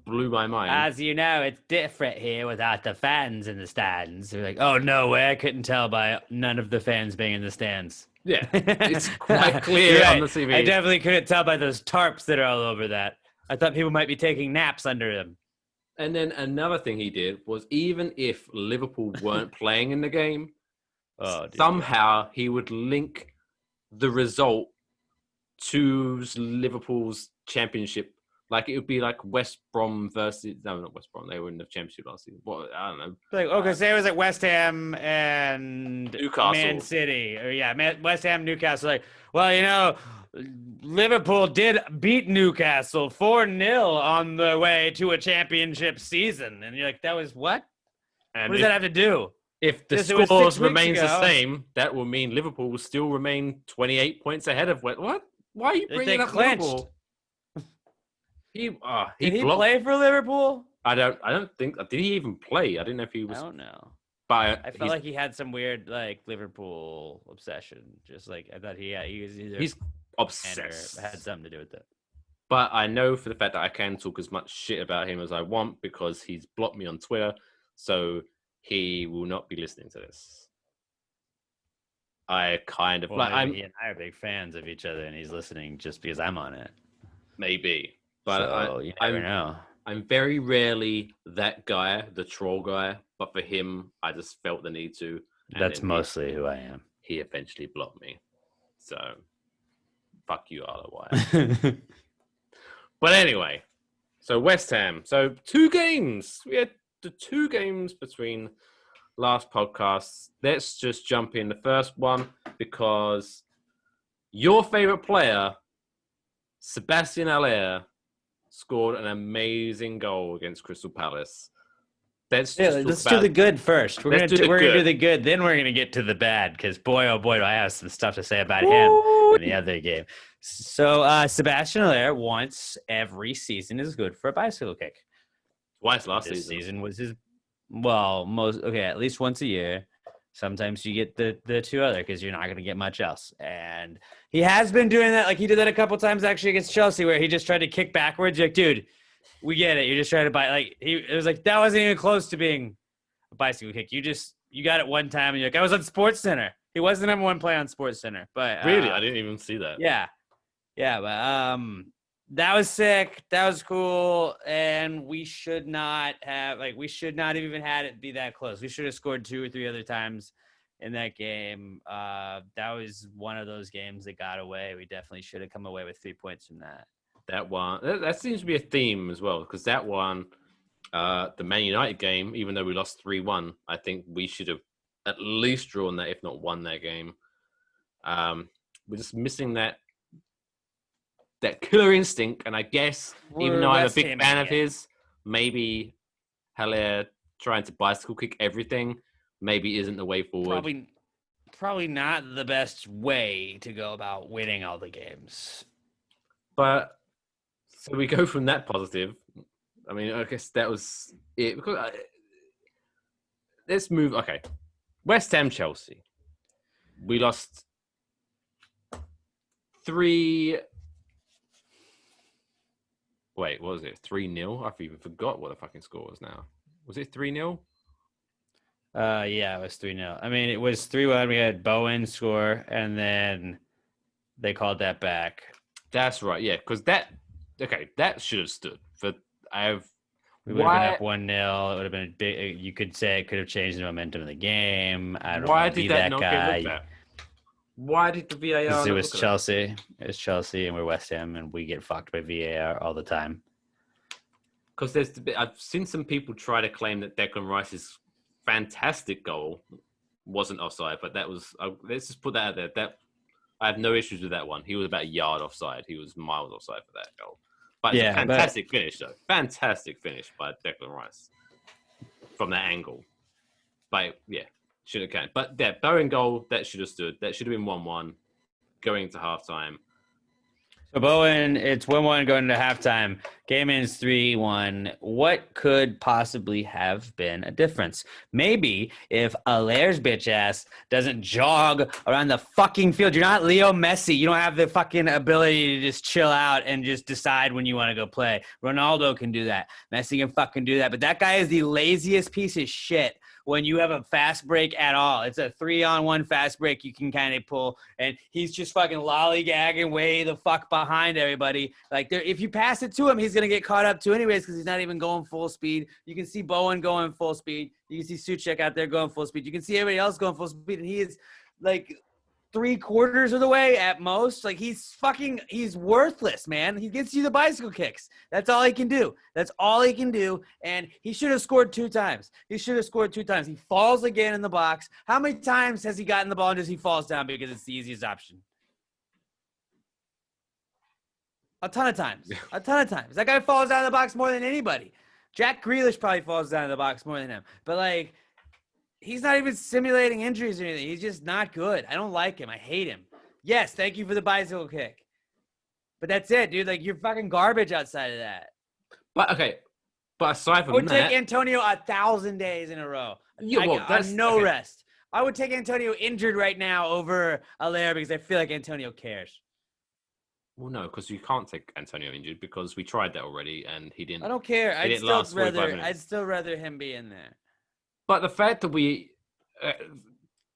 blew my mind. As you know, it's different here without the fans in the stands. They're like, oh, no way. I couldn't tell by none of the fans being in the stands. Yeah, it's quite clear right. on the TV. I definitely couldn't tell by those tarps that are all over that. I thought people might be taking naps under them. And then another thing he did was even if Liverpool weren't playing in the game, somehow he would link the result to Liverpool's championship Like it would be like West Brom versus not West Brom. They were in the Championship last season. What I don't know. Like okay, say it was like West Ham and Newcastle. Man City, or West Ham, Newcastle. Like, well, Liverpool did beat Newcastle 4-0 on the way to a championship season, and you're like, that was what? And what does that have to do? If the scores remains the same, that will mean Liverpool will still remain 28 points ahead of what? Why are you bringing up Liverpool? Did he play for Liverpool? I don't think. Did he even play? I didn't know if he was. I don't know. But I felt like he had some weird like Liverpool obsession. Just like I thought he was either he's obsessed. Had something to do with it. But I know for the fact that I can talk as much shit about him as I want because he's blocked me on Twitter, so he will not be listening to this. I kind of he and I are big fans of each other, and he's listening just because I'm on it. Maybe. But you never know. I'm very rarely that guy, the troll guy. But for him, I just felt the need to. That's mostly who I am. He eventually blocked me. So, fuck you, Arlo. But anyway, so West Ham. So 2 games. We had the 2 games between last podcasts. Let's just jump in the first one because your favorite player, Sebastian Haller, scored an amazing goal against Crystal Palace. Let's do the good first. We're gonna do the good, then we're gonna get to the bad because boy, oh boy, do I have some stuff to say about him in the other game. So Sebastian Haller once every season is good for a bicycle kick. Twice last this season. Season was his at least once a year. Sometimes you get the 2 other because you're not going to get much else. And he has been doing that. Like he did that a couple times actually against Chelsea where he just tried to kick backwards. You're like, dude, we get it. You're just trying to buy. Like it was like that wasn't even close to being a bicycle kick. You got it one time and you're like, I was on Sports Center. He was the number 1 play on Sports Center. But really, I didn't even see that. Yeah. But that was sick. That was cool. And we should not have even had it be that close. We should have scored 2 or 3 other times in that game. That was one of those games that got away. We definitely should have come away with 3 points from that. That one, that seems to be a theme as well, because that one, the Man United game, even though we lost 3-1, I think we should have at least drawn that, if not won that game. We're just missing that killer instinct, and I guess even though I'm a big fan of his, maybe Haller trying to bicycle kick everything maybe isn't the way forward. Probably not the best way to go about winning all the games. But so we go from that positive. I mean, I guess that was it. Because let's move. Okay, West Ham, Chelsea. We lost 3. Wait, what was it? 3-0? I've even forgot what the fucking score was now. Was it 3-0? Yeah, it was 3-0. I mean, it was 3-1. We had Bowen score, and then they called that back. That's right. Yeah, because that should have stood. We would have been up 1-0. It would have been a big. You could say it could have changed the momentum of the game. I don't know. Why did that not get looked at? Why did the VAR? It was Chelsea. It was Chelsea, and we're West Ham, and we get fucked by VAR all the time. Because I've seen some people try to claim that Declan Rice's fantastic goal wasn't offside, but that was. Let's just put that out there. That I have no issues with that one. He was about a yard offside. He was miles offside for that goal. But it's a fantastic finish, though. Fantastic finish by Declan Rice from that angle. But yeah. Should have counted. But that Bowen goal, that should have stood. That should have been 1-1 going into halftime. So Bowen, it's 1-1 going into halftime. Game ends 3-1. What could possibly have been a difference? Maybe if Haller's bitch ass doesn't jog around the fucking field. You're not Leo Messi. You don't have the fucking ability to just chill out and just decide when you want to go play. Ronaldo can do that. Messi can fucking do that. But that guy is the laziest piece of shit. When you have a fast break at all. It's a 3-on-1 fast break you can kind of pull, and he's just fucking lollygagging way the fuck behind everybody. Like, if you pass it to him, he's going to get caught up too anyways because he's not even going full speed. You can see Bowen going full speed. You can see Suchek out there going full speed. You can see everybody else going full speed, and he is, like, 3/4 of the way at most. Like he's worthless, man. He gets you the bicycle kicks. That's all he can do. And he should have scored 2 times. He falls again in the box. How many times has he gotten the ball and just he falls down because it's the easiest option? A ton of times. That guy falls down in the box more than anybody. Jack Grealish probably falls down in the box more than him. But like, he's not even simulating injuries or anything. He's just not good. I don't like him. I hate him. Yes, thank you for the bicycle kick. But that's it, dude. Like, you're fucking garbage outside of that. But aside from that, I would take Antonio 1,000 days in a row. Yeah, well, that's no rest. I would take Antonio injured right now over Haller because I feel like Antonio cares. Well, no, because you can't take Antonio injured because we tried that already and he didn't. I don't care. I'd still rather him be in there. But the fact that we,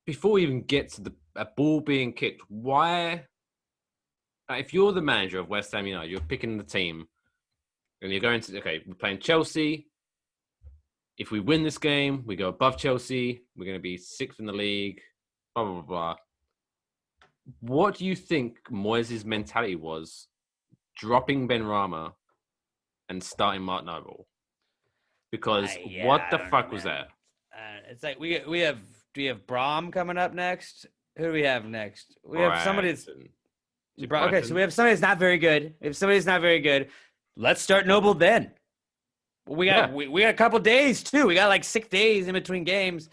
before we even get to a ball being kicked, why? If you're the manager of West Ham United, you're picking the team, and you're going to we're playing Chelsea. If we win this game, we go above Chelsea. We're going to be 6th in the league. Blah blah blah. Blah. What do you think Moyes' mentality was, dropping Benrahma and starting Mark Noble? Because what the fuck was that? It's like we have Braum coming up next. Who do we have next? We have somebody that's okay. So we have somebody that's not very good. If somebody's not very good, let's start Noble then. We got a couple days too. We got like 6 days in between games.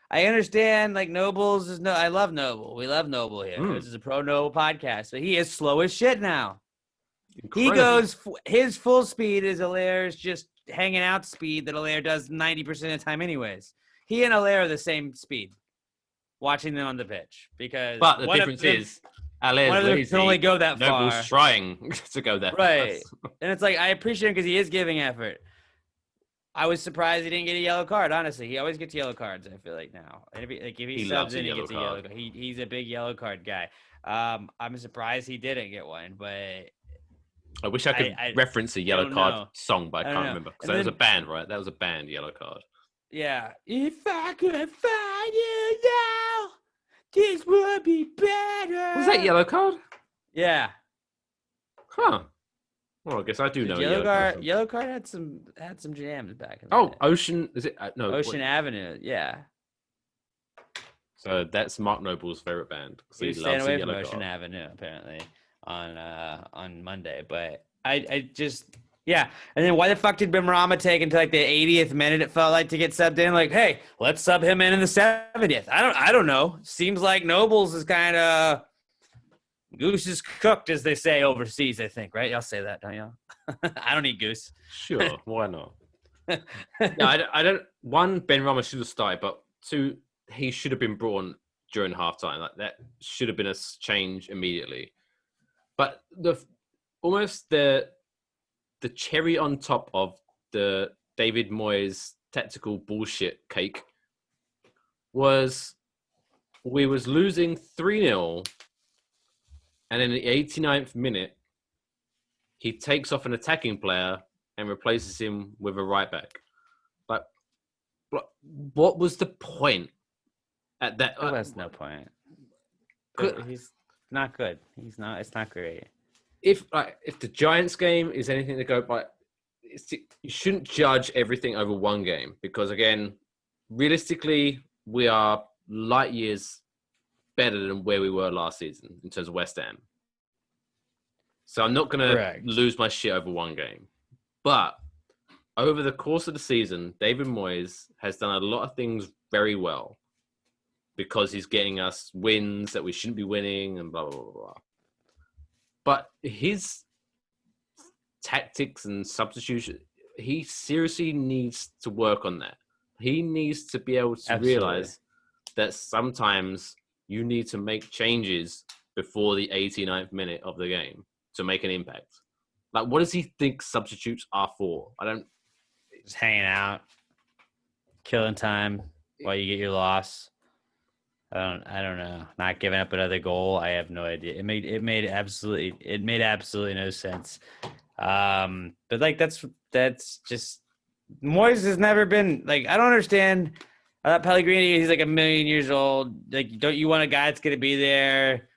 I understand, like, Nobles is I love Noble. We love Noble here. This is a pro Noble podcast, but he is slow as shit now. Incredible. He goes his full speed is Haller's just hanging out speed that Haller does 90% of the time, anyways. He and Haller are the same speed. Watching them on the pitch, but the difference is Haller's lazy. Can only go that far. Noble's trying to go that right, and it's like I appreciate him because he is giving effort. I was surprised he didn't get a yellow card. Honestly, he always gets yellow cards. I feel like now, and if he subs in, he gets a yellow card. He's a big yellow card guy. I'm surprised he didn't get one, but I wish I could reference a yellow card song, but I can't remember because that was a band, right? That was a band yellow card. Yeah. If I could find you now, this would be better. Was that yellow card? Yeah. Huh. Well, I guess I do know. Yellow card had some jams back in the day. Ocean is it? No, Ocean Avenue. Yeah. So that's Mark Noble's favorite band. He's staying away from Ocean Avenue apparently on Monday, but I just. Yeah, and then why the fuck did Benrahma take until like the 80th minute? It felt like to get subbed in. Like, hey, let's sub him in the 70th. I don't know. Seems like Nobles is kind of goose is cooked, as they say overseas. I think, right? Y'all say that, don't y'all? I don't eat goose. Sure, why not? No, I don't. One, Benrahma should have started, but 2, he should have been brought on during halftime. Like that should have been a change immediately. But the cherry on top of the David Moyes tactical bullshit cake was we was losing 3-0, and in the 89th minute, he takes off an attacking player and replaces him with a right back. But what was the point at that? There was no point. He's not good. He's not. It's not great. If the Giants game is anything to go by, you shouldn't judge everything over one game because, again, realistically, we are light years better than where we were last season in terms of West Ham. So I'm not going to lose my shit over one game. But over the course of the season, David Moyes has done a lot of things very well because he's getting us wins that we shouldn't be winning and blah, blah, blah, blah. But his tactics and substitution, he seriously needs to work on that. He needs to be able to realize that sometimes you need to make changes before the 89th minute of the game to make an impact. Like, what does he think substitutes are for? Just hanging out, killing time while you get your loss. I don't know. Not giving up another goal. I have no idea. It made absolutely no sense. But like that's just Moyes has never been like I don't understand I thought Pellegrini, he's like 1,000,000 years old. Like, don't you want a guy that's going to be there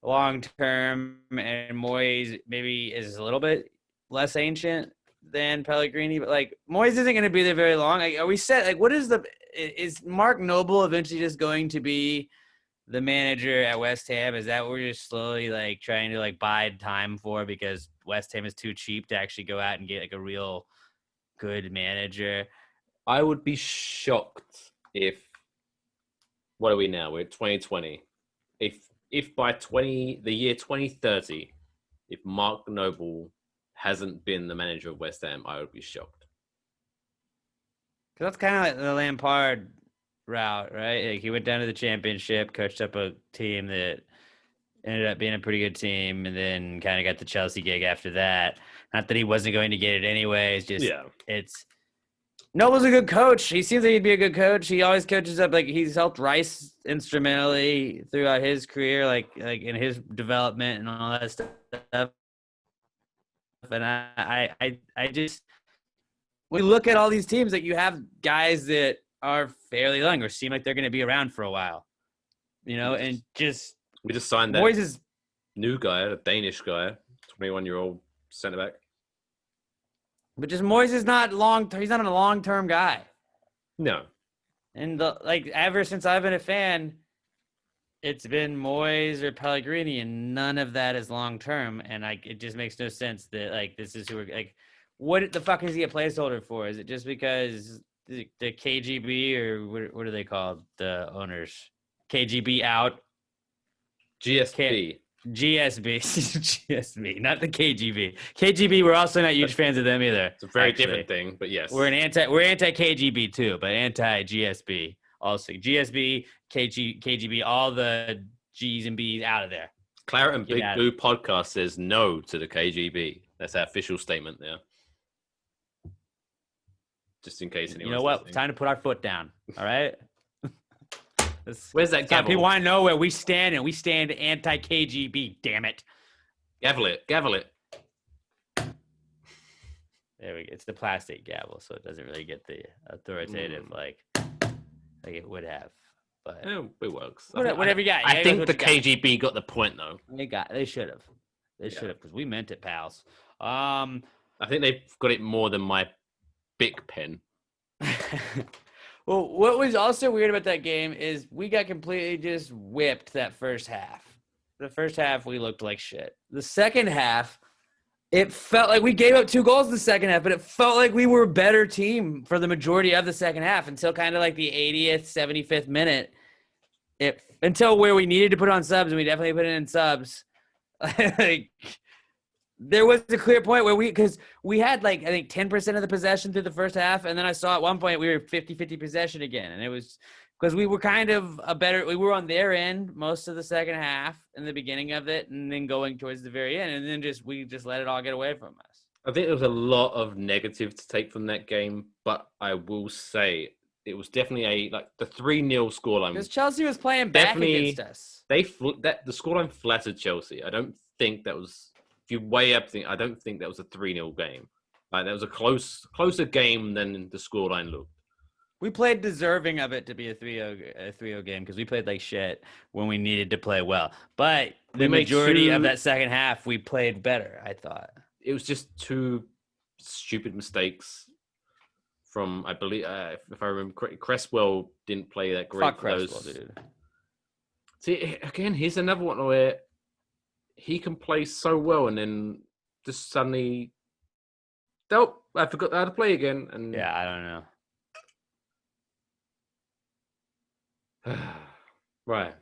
long term? And Moyes maybe is a little bit less ancient than Pellegrini, but like Moyes isn't going to be there very long. Like, are we set? Like, is Mark Noble eventually just going to be the manager at West Ham? Is that what we're just slowly like trying to like bide time for because West Ham is too cheap to actually go out and get like a real good manager? I would be shocked if, what are we now? We're 2020. If by the year 2030, if Mark Noble hasn't been the manager of West Ham, I would be shocked. Because that's kind of like the Lampard route, right? Like he went down to the championship, coached up a team that ended up being a pretty good team, and then kind of got the Chelsea gig after that. Not that he wasn't going to get it anyway. It's Noble's a good coach. He seems like he'd be a good coach. He always coaches up. Like he's helped Rice instrumentally throughout his career, like in his development and all that stuff. And I just, when you look at all these teams, like you have guys that are fairly young or seem like they're going to be around for a while, and just we just signed that Moyes' new guy, a Danish guy, 21-year-old centre back. But just Moyes is not he's not a long-term guy. No. And ever since I've been a fan, it's been Moyes or Pellegrini, and none of that is long-term. And it just makes no sense that this is who we're like. What the fuck is he a placeholder for? Is it just because the KGB or what are they called? The owners, KGB out, GSB. GSB, GSB, not the KGB. KGB, we're also not huge fans of them either. It's a very different thing, but yes. We're anti KGB too, but anti GSB also. GSB, KGB, all the G's and B's out of there. Claret and Big Blue podcast says no to the KGB. That's our official statement there. Just in case anyone. You know what? Listening. Time to put our foot down. All right. Where's that gavel? People want to know where we stand, and we stand anti-KGB. Damn it! Gavel it. There we go. It's the plastic gavel, so it doesn't really get the authoritative like it would have. But it works. Whatever you got. I think the KGB got the point though. They should have. They should have because we meant it, pals. I think they've got it more than my Bic pen. Well, what was also weird about that game is we got completely just whipped that first half. The first half, we looked like shit. The second half, it felt like we gave up 2 goals in the second half, but it felt like we were a better team for the majority of the second half until kind of like the 80th, 75th minute. Until where we needed to put on subs, and we definitely put it in subs. There was a clear point where because we had I think 10% of the possession through the first half. And then I saw at one point we were 50-50 possession again. And it was because we were kind of we were on their end most of the second half in the beginning of it. And then going towards the very end. And then we just let it all get away from us. I think there was a lot of negative to take from that game. But I will say it was definitely the 3-0 scoreline. Because Chelsea was playing back against us. The scoreline flattered Chelsea. I don't think that was... If you weigh everything, I don't think that was a 3-0 game. That was a closer game than the scoreline looked. We played deserving of it to be a 3-0 game because we played like shit when we needed to play well. But the majority of that second half, we played better, I thought. It was just 2 stupid mistakes from, I believe, if I remember correctly, Cresswell didn't play that great. Fuck Cresswell, dude. See, again, here's another one where he can play so well, and then just suddenly, nope, I forgot how to play again. And yeah, I don't know. Right.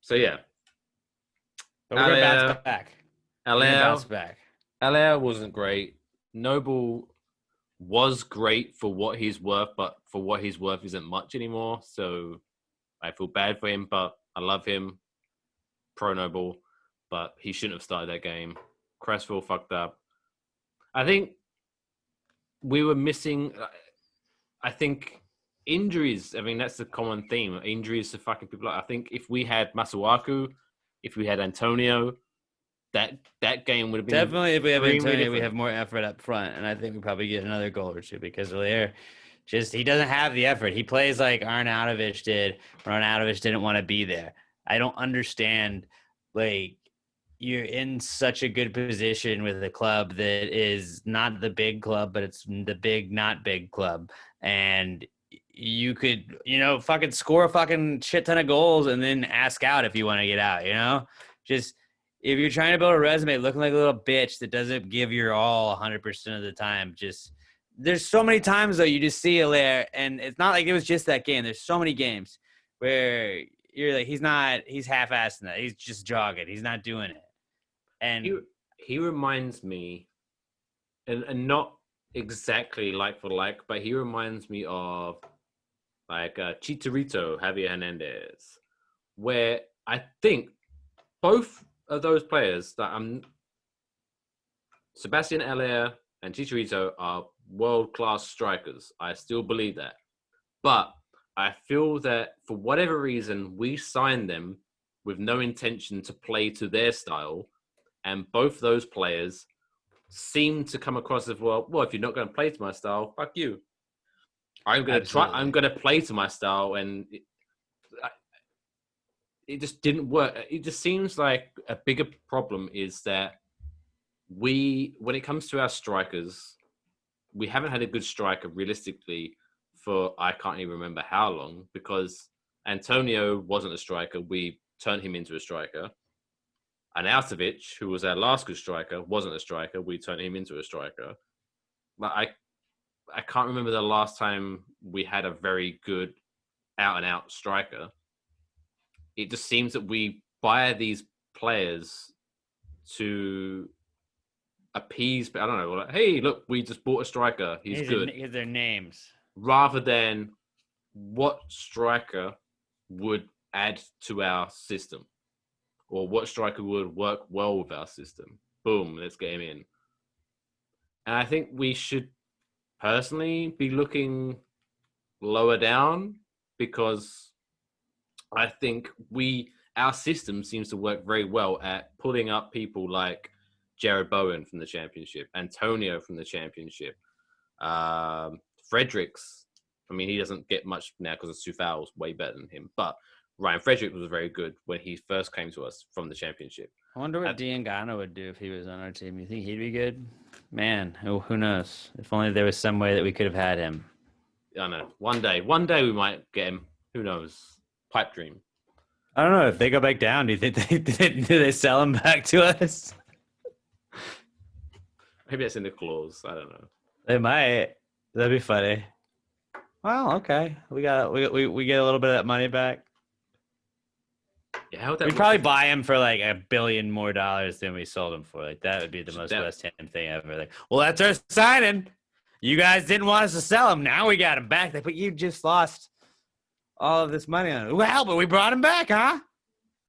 So yeah, but we're gonna bounce back. Haller wasn't great. Noble was great for what he's worth, but for what he's worth isn't much anymore. So I feel bad for him, but I love him. Pro Noble. But he shouldn't have started that game. Cresswell fucked up. I think we were missing... I think injuries, that's the common theme. Injuries to fucking people. I think if we had Masuaku, if we had Antonio, that game would have been... Definitely, if we have Antonio, we have more effort up front. And I think we probably get another goal or two because Haller Just he doesn't have the effort. He plays like Arnautovic did. Arnautovic didn't want to be there. I don't understand. Like, you're in such a good position with a club that is not the big club, but it's the big, not big club. And you could, fucking score a fucking shit ton of goals and then ask out if you want to get out, Just if you're trying to build a resume looking like a little bitch that doesn't give your all 100% of the time, just there's so many times though you just see Haller, and it's not like it was just that game. There's so many games where you're like, he's half-assing that. He's just jogging. He's not doing it. And he reminds me, and not exactly like for like, but he reminds me of like Chicharito, Javier Hernandez, where I think both of those players Sebastian Haller and Chicharito are world-class strikers. I still believe that. But I feel that for whatever reason, we signed them with no intention to play to their style. And both those players seem to come across as, well, if you're not going to play to my style, fuck you. I'm going to play to my style. And it just didn't work. It just seems like a bigger problem is that when it comes to our strikers, we haven't had a good striker realistically for I can't even remember how long, because Antonio wasn't a striker. We turned him into a striker. Arnautovic, who was our last good striker, wasn't a striker. We turned him into a striker. But I can't remember the last time we had a very good out-and-out striker. It just seems that we buy these players to appease, but I don't know, like, hey, look, we just bought a striker. He's good. Here's their names. Rather than what striker would add to our system, or what striker would work well with our system. Boom, let's get him in. And I think we should personally be looking lower down, because I think our system seems to work very well at pulling up people like Jared Bowen from the Championship, Antonio from the Championship, Fredericks. I mean, he doesn't get much now because of Soufal's way better than him, but Ryan Fredericks was very good when he first came to us from the Championship. I wonder what Diangana would do if he was on our team. You think he'd be good? Man, who knows? If only there was some way that we could have had him. I know. One day we might get him. Who knows? Pipe dream. I don't know. If they go back down, do you think do they sell him back to us? Maybe that's in the clause. I don't know. They might. That'd be funny. Well, okay. We get a little bit of that money back. Yeah, we'd probably buy him for like $1 billion more than we sold him for. Like, that would be the most West Ham thing ever. Like, well, that's our signing. You guys didn't want us to sell him. Now we got him back. But you just lost all of this money on it. Well, but we brought him back, huh?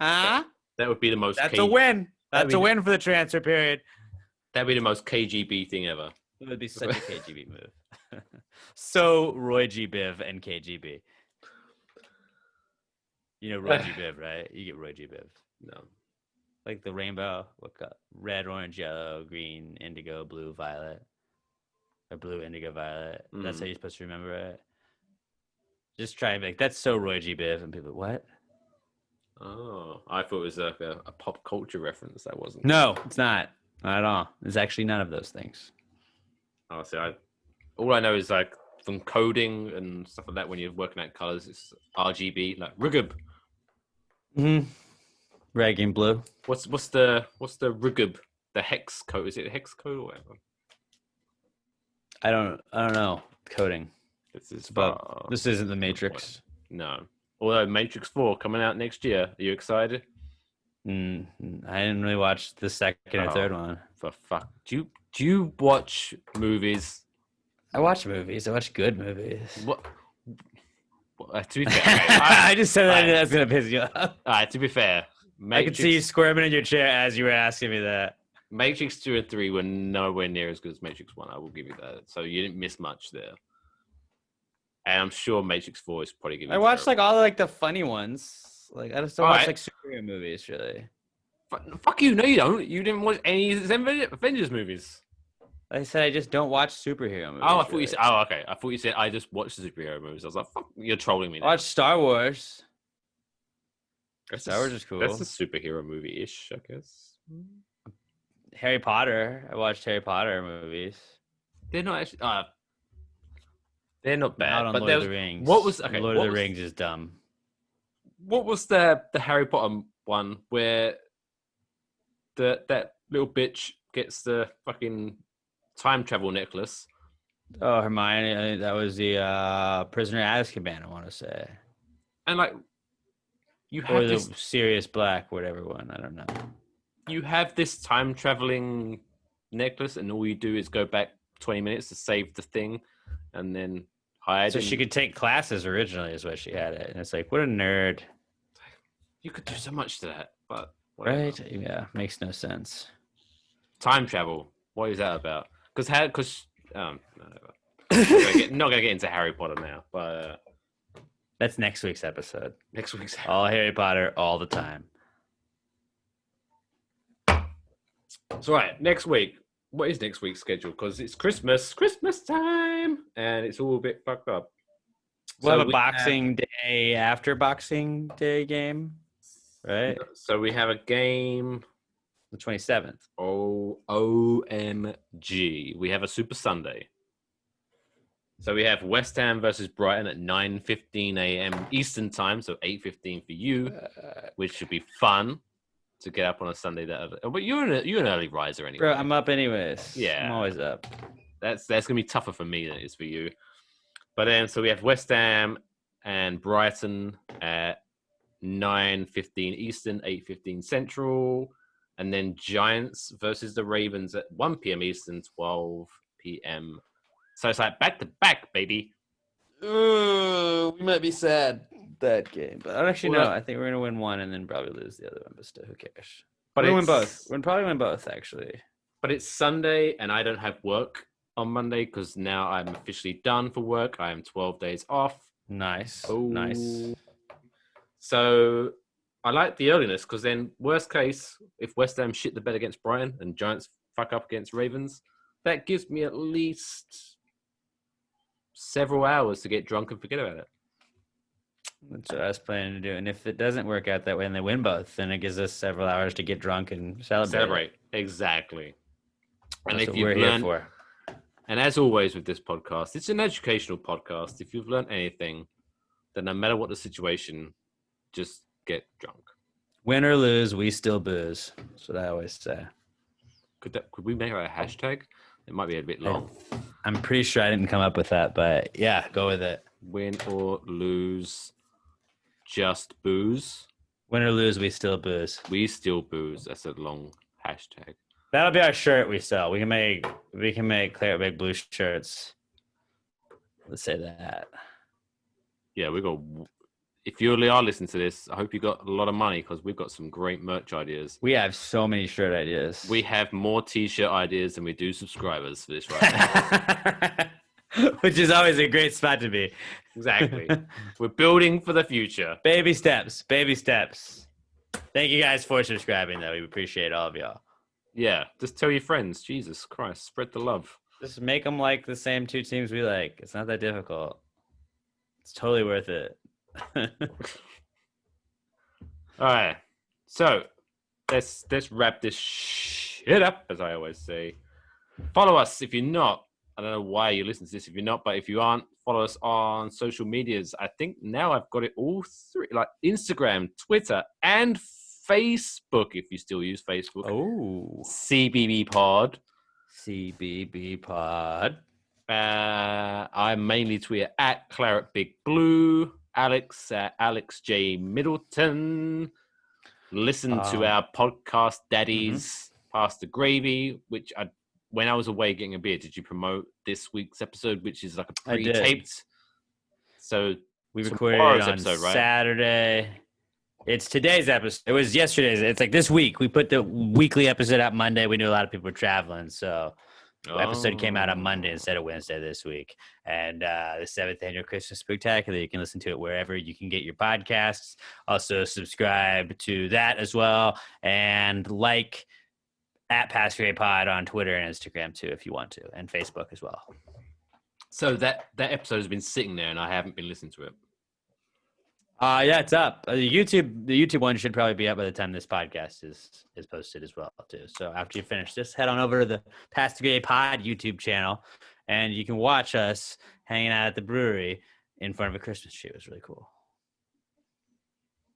Huh? That would be the most. That's a win. That's a win for the transfer period. That'd be the most KGB thing ever. It would be such a KGB move. So Roy G. Biv and KGB. You know Roy G. Biv, right? You get Roy G. Biv. No. Like the rainbow. What color? Red, orange, yellow, green, indigo, blue, violet. Or blue, indigo, violet. That's how you're supposed to remember it. Just try and make that's so Roy G. Biv. And people, what? Oh, I thought it was a pop culture reference. That wasn't. No, it's not. Not at all. There's actually none of those things. Oh, see, all I know is like from coding and stuff like that. When you're working out colors, it's RGB, like Rugub. Red and blue. What's the Rugub? The hex code? Is it a hex code or whatever? I don't know coding. This isn't the Matrix. No. Although Matrix 4 coming out next year. Are you excited? I didn't really watch the second or third one. For fuck. Do you watch movies? I watch movies. I watch good movies. What? To be fair, I just said that that's gonna piss you off. All right. To be fair, I could see you squirming in your chair as you were asking me that. Matrix 2 and 3 were nowhere near as good as Matrix 1. I will give you that. So you didn't miss much there. And I'm sure Matrix 4 is probably going to be I watched like all like the funny ones. Like I just don't watch like superhero movies really. Fuck you! No, you don't. You didn't watch any Avengers movies. I said I just don't watch superhero movies. Oh, I thought you said. Oh, okay. I thought you said I just watch the superhero movies. I was like, "Fuck, you're trolling me." I watch Star Wars. Star Wars is cool. That's a superhero movie-ish, I guess. Harry Potter. I watched Harry Potter movies. They're not actually. They're not bad. Out on but Lord of the Rings. What was Lord of the Rings is dumb. What was the Harry Potter one where that little bitch gets the fucking time travel necklace? Oh, Hermione. That was the Prisoner of Azkaban, I want to say. And like, you have Or the this Sirius Black, whatever one. I don't know. You have this time traveling necklace, and all you do is go back 20 minutes to save the thing, and then hide. So she could take classes originally, is what she had it, and it's like, what a nerd. You could do so much to that, but whatever. Right? Yeah, makes no sense. Time travel. What is that about? Because no, not gonna get into Harry Potter now, but That's next week's episode. next week's All Harry Potter, all the time. So right, next week. What is next week's schedule? Because it's Christmas time, and it's all a bit fucked up. We'll have a Boxing Day after Boxing Day game, right? So we have a game. The 27th. OMG. We have a Super Sunday. So we have West Ham versus Brighton at 9:15 a.m. Eastern time, so 8:15 for you, which should be fun to get up on a Sunday. But you're an early riser anyway. Bro, I'm up anyways. Yeah, I'm always up. That's gonna be tougher for me than it is for you. But then, so we have West Ham and Brighton at 9:15 Eastern, 8:15 Central, and then Giants versus the Ravens at 1 p.m. Eastern, 12 p.m. So it's like back to back, baby. Ooh, we might be sad that game, but actually no. I think we're gonna win one and then probably lose the other one. But still, who cares? But we'll win both. We'll probably win both, actually. But it's Sunday, and I don't have work on Monday because now I'm officially done for work. I am 12 days off. Nice. Oh, nice. So I like the earliness because then, worst case, if West Ham shit the bed against Brighton and Giants fuck up against Ravens, that gives me at least several hours to get drunk and forget about it. That's what I was planning to do. And if it doesn't work out that way and they win both, then it gives us several hours to get drunk and celebrate. Exactly. And that's if what we're here for. And as always with this podcast, it's an educational podcast. If you've learned anything, then no matter what the situation, just get drunk. Win or lose, we still booze. That's what I always say. Could we make it a hashtag? It might be a bit long. I'm pretty sure I didn't come up with that, but yeah, go with it. Win or lose, just booze. Win or lose, we still booze. We still booze. That's a long hashtag. That'll be our shirt we sell. We can make Claret Big Blue shirts. Let's say that. Yeah, we got. If you are listening to this, I hope you got a lot of money because we've got some great merch ideas. We have so many shirt ideas. We have more t-shirt ideas than we do subscribers for this right now. Which is always a great spot to be. Exactly. We're building for the future. Baby steps. Baby steps. Thank you guys for subscribing, though. We appreciate all of y'all. Yeah. Just tell your friends. Jesus Christ. Spread the love. Just make them like the same two teams we like. It's not that difficult. It's totally worth it. All right. So let's wrap this shit up, as I always say. Follow us if you're not. I don't know why you listen to this if you're not, but if you aren't, follow us on social medias. I think now I've got it all three, like Instagram, Twitter, and Facebook, if you still use Facebook. Oh. CBB Pod. CBB Pod. I mainly tweet at Claret Big Blue. Alex at Alex J Middleton. Listen to our podcast, Daddies Past the Gravy, which when I was away getting a beer, did you promote this week's episode, which is like a pre-taped? So we recorded it on episode, right? Saturday. It's today's episode. It was yesterday's. It's like this week. We put the weekly episode out Monday. We knew a lot of people were traveling, so the episode came out on Monday instead of Wednesday this week. And the 7th Annual Christmas Spectacular, you can listen to it wherever you can get your podcasts. Also subscribe to that as well. And like at PassGrayPod on Twitter and Instagram too, if you want to, and Facebook as well. So that episode has been sitting there, and I haven't been listening to it. Yeah, it's up. The YouTube one should probably be up by the time this podcast is posted as well too. So after you finish this, head on over to the Pass the Gray Pod YouTube channel, and you can watch us hanging out at the brewery in front of a Christmas tree. It was really cool.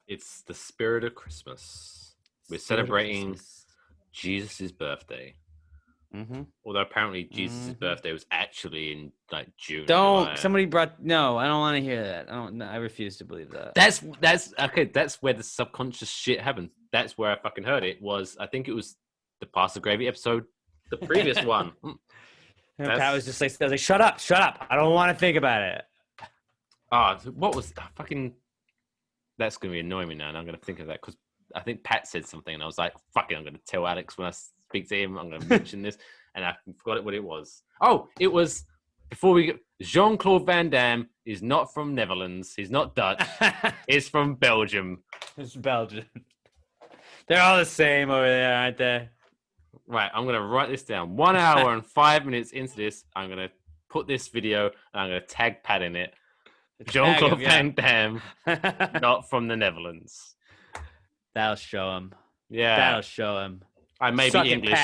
It's the spirit of Christmas. We're celebrating Jesus' birthday. Mm-hmm. Although apparently Jesus' birthday was actually in like June. Somebody brought. No, I don't want to hear that. I refuse to believe that. That's okay. That's where the subconscious shit happened. That's where I fucking heard it. I think it was the Pasta Gravy episode, the previous one. And Pat was just like, shut up. I don't want to think about it. What was fucking? That's gonna be annoying me now, and I'm gonna think of that because I think Pat said something, and I was like, "Fucking, I'm gonna tell Alex when I speak to him. I'm gonna mention this," and I forgot what it was. Oh, it was before we get Jean-Claude Van Damme is not from Netherlands. He's not Dutch. He's from Belgium. It's Belgium. They're all the same over there, aren't they? Right, I'm gonna write this down. 1 hour and 5 minutes into this, I'm gonna put this video and I'm gonna tag Pat in it. Jean-Claude Van Damme, not from the Netherlands. That'll show him. Yeah. That'll show him. I may be English,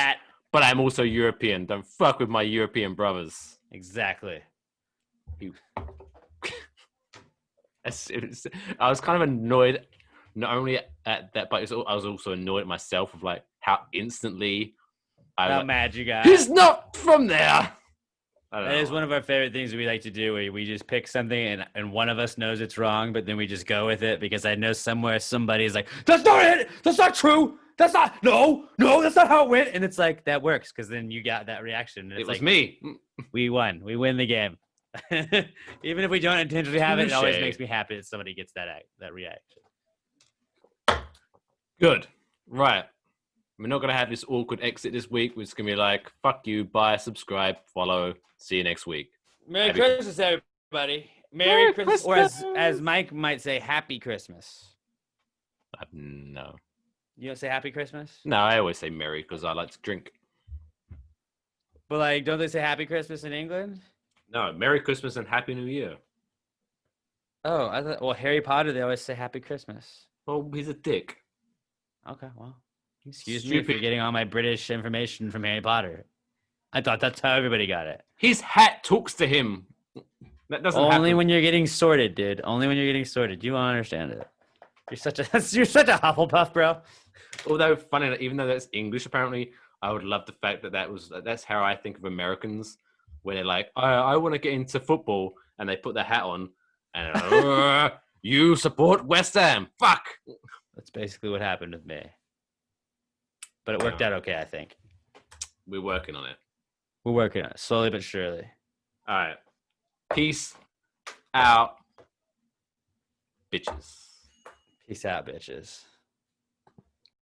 but I'm also European. Don't fuck with my European brothers. Exactly. I was kind of annoyed, not only at that, but I was also annoyed at myself of like how instantly how mad you got. He's not from there. That is one of our favorite things we like to do, where we just pick something and one of us knows it's wrong, but then we just go with it because I know somewhere somebody's like, that's not it. That's not true. That's not, no, that's not how it went. And it's like, that works because then you got that reaction. And it was me. We won. We win the game. Even if we don't intentionally have it, it always makes me happy that somebody gets that reaction. Good. Right. We're not going to have this awkward exit this week. We're just going to be like, fuck you, bye, subscribe, follow. See you next week. Merry Christmas, everybody. Merry Christmas. Or as Mike might say, Happy Christmas. No. You don't say Happy Christmas? No, I always say Merry because I like to drink. But like, don't they say Happy Christmas in England? No, Merry Christmas and Happy New Year. Oh, I thought. Well, Harry Potter, they always say Happy Christmas. Well, he's a dick. Okay, well, excuse me for getting all my British information from Harry Potter. I thought that's how everybody got it. His hat talks to him. That doesn't only happen. When you're getting sorted, dude. Only when you're getting sorted. You won't understand it. You're such a Hufflepuff, bro. Although funny, even though that's English, apparently, I would love the fact that's how I think of Americans, where they're like, I want to get into football, and they put their hat on, and you support West Ham. Fuck. That's basically what happened with me. But it worked out okay, I think. We're working on it. We're working on it, slowly but surely. All right. Peace out, bitches. Peace out, bitches.